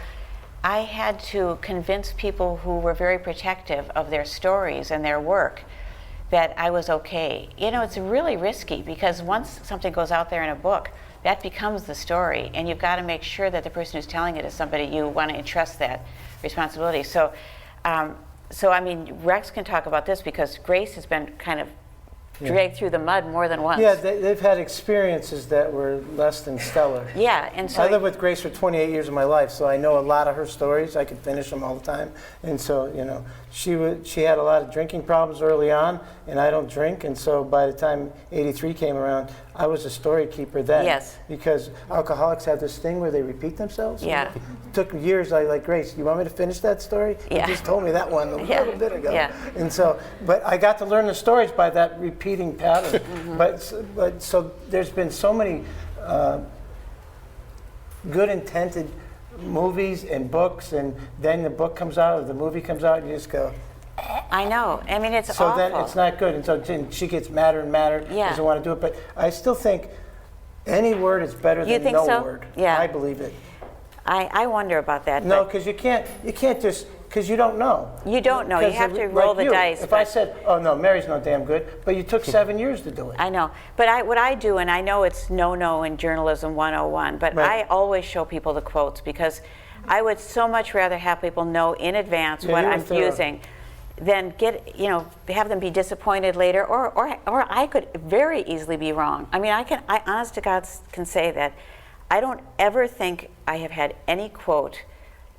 I had to convince people who were very protective of their stories and their work that I was okay. You know, it's really risky because once something goes out there in a book, that becomes the story, and you've got to make sure that the person who's telling it is somebody you want to entrust that responsibility. So I mean, Rex can talk about this because Grace has been kind of dragged through the mud more than once. Yeah, they've had experiences that were less than stellar. Yeah, and so I lived with Grace for 28 years of my life, so I know a lot of her stories. I could finish them all the time. And so, you know, she had a lot of drinking problems early on, and I don't drink. And so by the time 83 came around, I was a story keeper then. Yes. Because alcoholics have this thing where they repeat themselves. Yeah. It took years. I like, Grace, you want me to finish that story? Yeah. You just told me that one a little bit ago. Yeah. And so, but I got to learn the stories by that repeating pattern. But so there's been so many good intended movies and books, and then the book comes out or the movie comes out, and you just go. I know. I mean, it's So awful. then it's not good, and so then she gets madder and madder. Yeah. Doesn't want to do it, but I still think any word is better You than think no so? word. Yeah. I believe it. I wonder about that. No, but because you can't just because you don't know. you don't know. You 'Cause have to like roll the you, dice. If I but- said, "Oh no, Mary's not damn good," but you took 7 years to do it. I know. But what I do, and I know it's no in journalism 101, but Right. I always show people the quotes because I would so much rather have people know in advance what you I'm were thorough. using than have them be disappointed later, or I could very easily be wrong. I mean, I honest to God can say that I don't ever think I have had any quote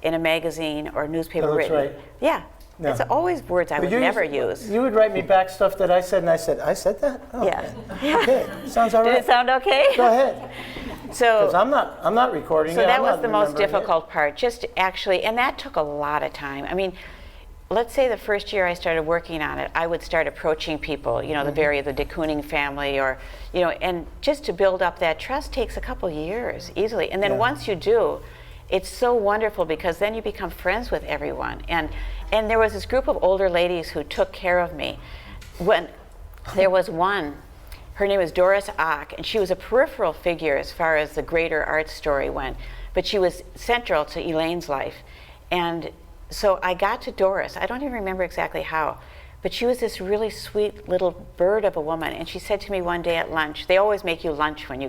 in a magazine or newspaper No, that's written. right. Yeah. No. It's always words I But would you never used- use. You would write me back stuff that I said, and I said that? Oh, Yeah. okay. Okay, sounds all Did right. it sound okay? Go ahead. So Because I'm not recording So it. that I'm was not the most remembering it. difficult part, just actually, and that took a lot of time. I mean, let's say the first year I started working on it, I would start approaching people, the the Kooning family, or, and just to build up that trust takes a couple years easily. And then Yeah. once you do, it's so wonderful because then you become friends with everyone. And there was this group of older ladies who took care of me. When there was one, her name was Doris Ock, and she was a peripheral figure as far as the greater art story went, but she was central to Elaine's life. And so I got to Doris, I don't even remember exactly how, but she was this really sweet little bird of a woman, and she said to me one day at lunch, they always make you lunch when you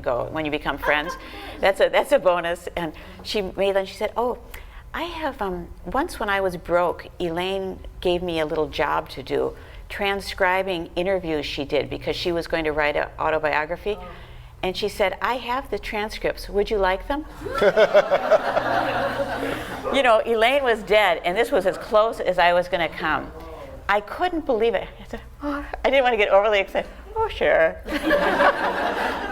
become friends. That's a bonus. And she made lunch, she said, "Oh, I have, once when I was broke, Elaine gave me a little job to do, transcribing interviews she did because she was going to write an autobiography. And she said, I have the transcripts. Would you like them? Elaine was dead, and this was as close as I was going to come. I couldn't believe it. I said, I didn't want to get overly excited. Oh, sure.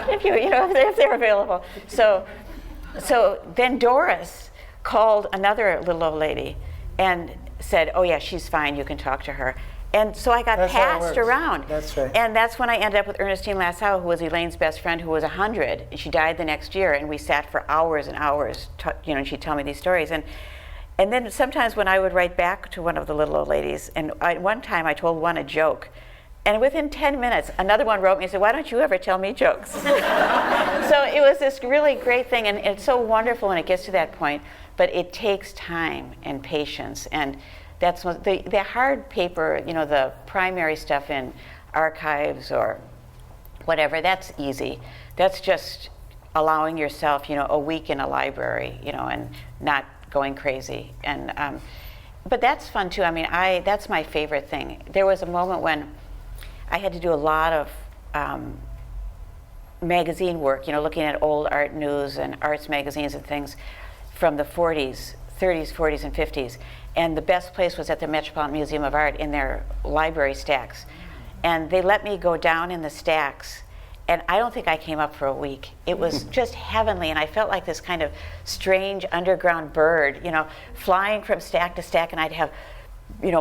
if they're available. So then Doris called another little old lady and said, oh yeah, she's fine, you can talk to her. And so I got That's how it passed works. around. That's right. And that's when I ended up with Ernestine Lassalle, who was Elaine's best friend, who was 100. And she died the next year, and we sat for hours and hours, and she'd tell me these stories. And then sometimes when I would write back to one of the little old ladies, and one time I told one a joke, and within 10 minutes, another one wrote me and said, why don't you ever tell me jokes? So it was this really great thing, and it's so wonderful when it gets to that point, but it takes time and patience. And that's the hard paper, the primary stuff in archives or whatever, that's easy. That's just allowing yourself, a week in a library, and not going crazy. And But that's fun too. I mean, that's my favorite thing. There was a moment when I had to do a lot of magazine work, looking at old art news and arts magazines and things from the 40s, 30s, 40s, and 50s. And the best place was at the Metropolitan Museum of Art in their library stacks. And they let me go down in the stacks, and I don't think I came up for a week. It was just heavenly, and I felt like this kind of strange underground bird, flying from stack to stack, and I'd have,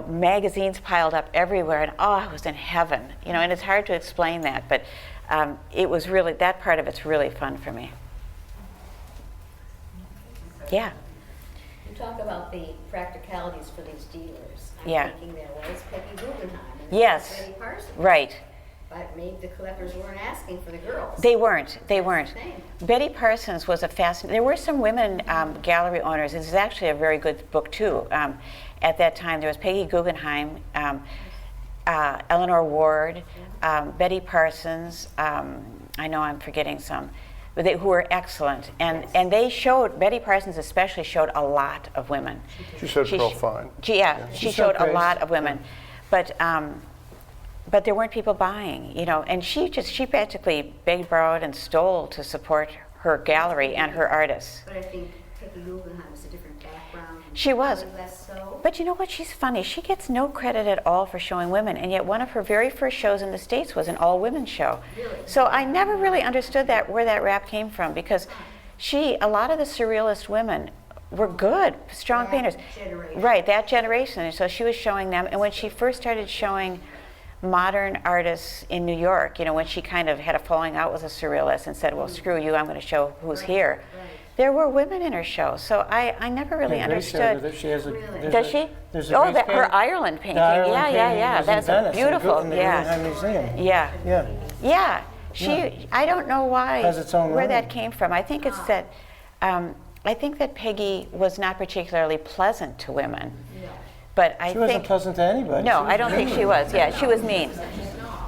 magazines piled up everywhere, and I was in heaven, and it's hard to explain that, but it was really, that part of it's really fun for me. Yeah. You talk about the practicalities for these dealers. I'm Yeah. thinking there was Peggy Guggenheim and Yes. Betty Parsons. Right. But maybe the collectors weren't asking for the girls. They weren't. thing. Betty Parsons was a fascinating. There were some women gallery owners. This is actually a very good book too. At that time, there was Peggy Guggenheim, Eleanor Ward, Betty Parsons. I know I'm forgetting some, but who were excellent. And they showed, Betty Parsons especially showed a lot of women. She showed Pearl Fine. She showed a lot of women, but there weren't people buying, and she practically begged, borrowed, and stole to support her gallery and her artists. But I think Peggy Guggenheim was a different background. She was. Probably less so. But you know what? She's funny. She gets no credit at all for showing women, and yet one of her very first shows in the States was an all-women show. Really? So I never really understood where that rap came from, because a lot of the surrealist women were good, strong That painters. generation. Right, that generation. And so she was showing them, and when she first started showing modern artists in New York, when she kind of had a falling out with a surrealist and said, well, screw you, I'm going to show who's here. Right. There were women in her show, so I never really Grace showed understood. that she has a, Really? there's Does a- she? There's a Oh, Grace her painting. Ireland painting. The Ireland Yeah, painting was in That's Venice, beautiful. in the Yeah. Guggenheim Museum. Yeah. Yeah. Yeah. Yeah. I don't know why, Has its own where line. that came from. I think it's that, I think that Peggy was not particularly pleasant to women. Yeah. But I She wasn't think, pleasant to anybody. no, She was I don't think mean. she was. Yeah, she was mean.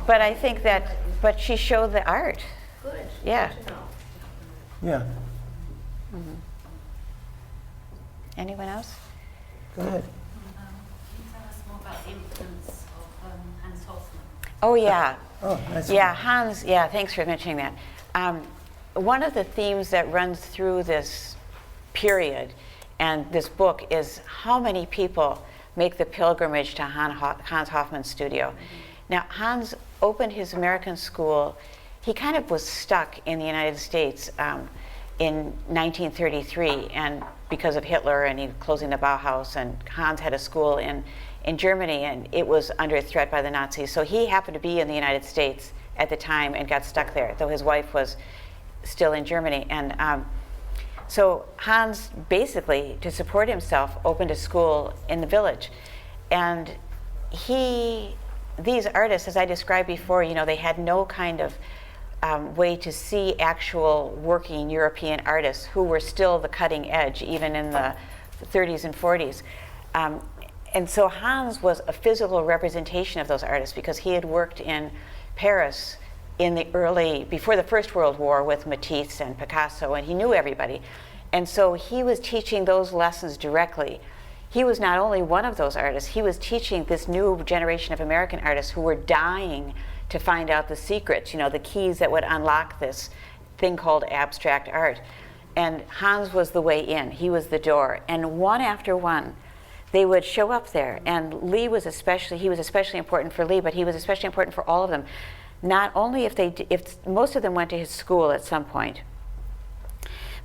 But I think but she showed the art. Good. Yeah. Good to know. Yeah. Anyone else? Go ahead. Can you tell us more about the influence of Hans Hofmann? Oh, yeah. Oh, that's Yeah, Hans, thanks for mentioning that. One of the themes that runs through this period and this book is how many people make the pilgrimage to Hans Hofmann's studio. Now, Hans opened his American school. He kind of was stuck in the United States in 1933, and because of Hitler and he closing the Bauhaus, and Hans had a school in Germany, and it was under threat by the Nazis. So he happened to be in the United States at the time and got stuck there, though his wife was still in Germany. And so Hans, basically, to support himself, opened a school in the village. And these artists, as I described before, they had no kind of way to see actual working European artists who were still the cutting edge, even in the 30s and 40s. And so Hans was a physical representation of those artists, because he had worked in Paris before the First World War with Matisse and Picasso, and he knew everybody. And so he was teaching those lessons directly. He was not only one of those artists, he was teaching this new generation of American artists who were dying to find out the secrets, the keys that would unlock this thing called abstract art. And Hans was the way in. He was the door. And one after one, they would show up there. And he was especially important for Lee, but he was especially important for all of them. Not only if most of them went to his school at some point,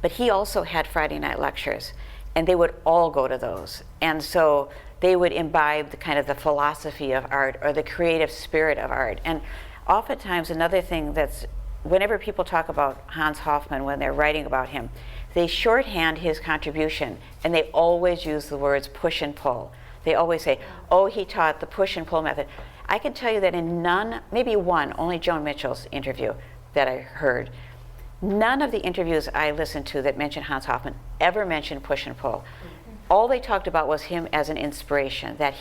but he also had Friday night lectures, and they would all go to those. And so they would imbibe the philosophy of art or the creative spirit of art. And oftentimes another thing whenever people talk about Hans Hofmann, when they're writing about him, they shorthand his contribution, and they always use the words push and pull. They always say, oh, he taught the push and pull method. I can tell you that in none, maybe one, only Joan Mitchell's interview that I heard, none of the interviews I listened to that mentioned Hans Hofmann ever mentioned push and pull. All they talked about was him as an inspiration, that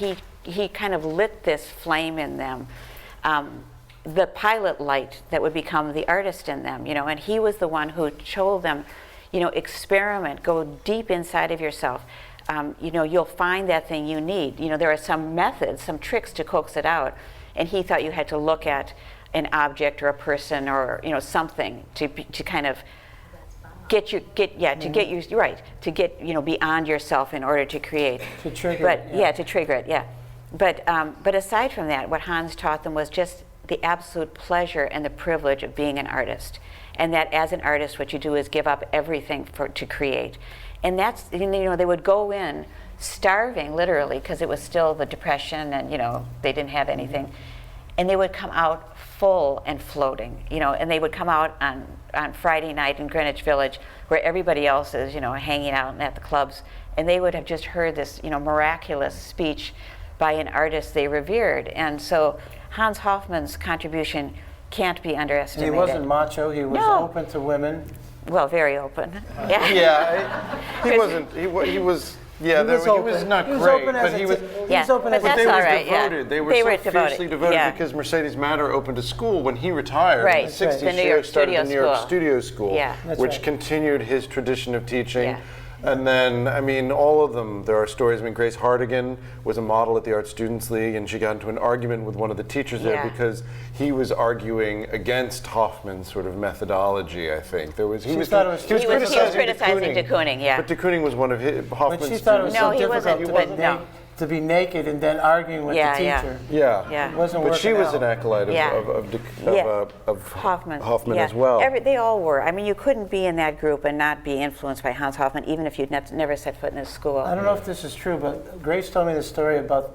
he kind of lit this flame in them, the pilot light that would become the artist in them, and he was the one who told them, experiment, go deep inside of yourself. you know, you'll find that thing you need. You know, there are some methods, some tricks to coax it out. And he thought you had to look at an object or a person or, you know, something to kind of get you, beyond yourself in order to create. To trigger but, it, yeah. To trigger it, yeah. But aside from that, what Hans taught them was just the absolute pleasure and the privilege of being an artist. And that as an artist, what you do is give up everything to create. And that's, you know, they would go in starving, literally, because it was still the Depression and, you know, they didn't have anything. And they would come out full and floating, you know, and they would come out on Friday night in Greenwich Village where everybody else is, you know, hanging out and at the clubs. And they would have just heard this, you know, miraculous speech by an artist they revered. And so Hans Hofmann's contribution can't be underestimated. He wasn't macho. He was open to women. Well, very open. Yeah. Yeah, he wasn't. He was. Yeah, He was he was open. not He was great, open but as he a was. t- Yeah, He's open but as a that's They all were right, yeah. devoted. They were They so were fiercely devoted, devoted yeah. because Mercedes Matter opened a school when he retired Right, in the 60s. the New She York started Studio the New York School. Studio School, Yeah. That's which right. continued his tradition of teaching. Yeah. And then, I mean, all of them, there are stories. I mean, Grace Hartigan was a model at the Art Students League, and she got into an argument with one of the teachers there Yeah. because he was arguing against Hoffman's sort of methodology, I think. He was thought it was- He was criticizing de Kooning, yeah. But de Kooning was one of Hoffman's But she thought it was students. No, so he wasn't, difficult but to be naked and then arguing with Yeah, the yeah. teacher. Yeah. Yeah. It wasn't But she working was out. an acolyte Yeah. of Hoffman. Hoffman yeah. as well. They all were. I mean, you couldn't be in that group and not be influenced by Hans Hofmann, even if you'd never set foot in his school. I don't know if this is true, but Grace told me the story about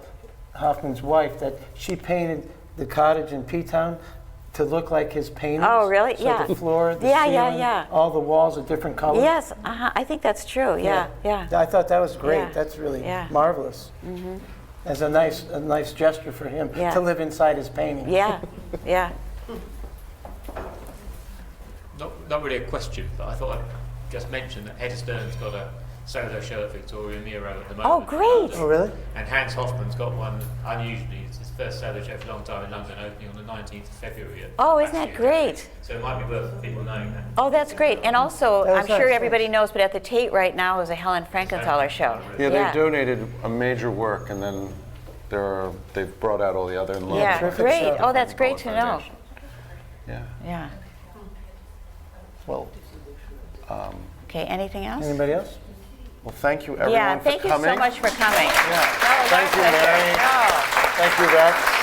Hoffman's wife, that she painted the cottage in P-Town to look like his paintings. Oh, really? So Yeah. the floor, the Yeah, ceiling, yeah, yeah. all the walls are different colors. Yes, I think that's true. Yeah, yeah. I thought that was great. Yeah. That's really Yeah. marvelous. As a nice gesture for him Yeah. to live inside his painting. Yeah, yeah. Not really a question, but I thought I'd just mention that Hedda Stern's got a solo show at Victoria Miro at the moment. Oh, great. Oh, really? And Hans Hofmann's got one, unusually, it's his first solo show for a long time in London, opening on the 19th of February. Oh, isn't that great? So it might be worth people knowing that. Oh, that's great. And also, That I'm was sure nice, everybody knows, but at the Tate right now is a Helen Frankenthaler show. Yeah, they've donated a major work, and then they've brought out all the other enlarged Yeah, works. Terrific great. show. Oh, that's great to know. Foundation. Yeah. Yeah. Well, Okay, anything else? Anybody else? well, thank you everyone Yeah, for thank you coming. so much for coming. Yeah. That was our Thank you, pleasure. Mary. Oh. Thank you, Rex.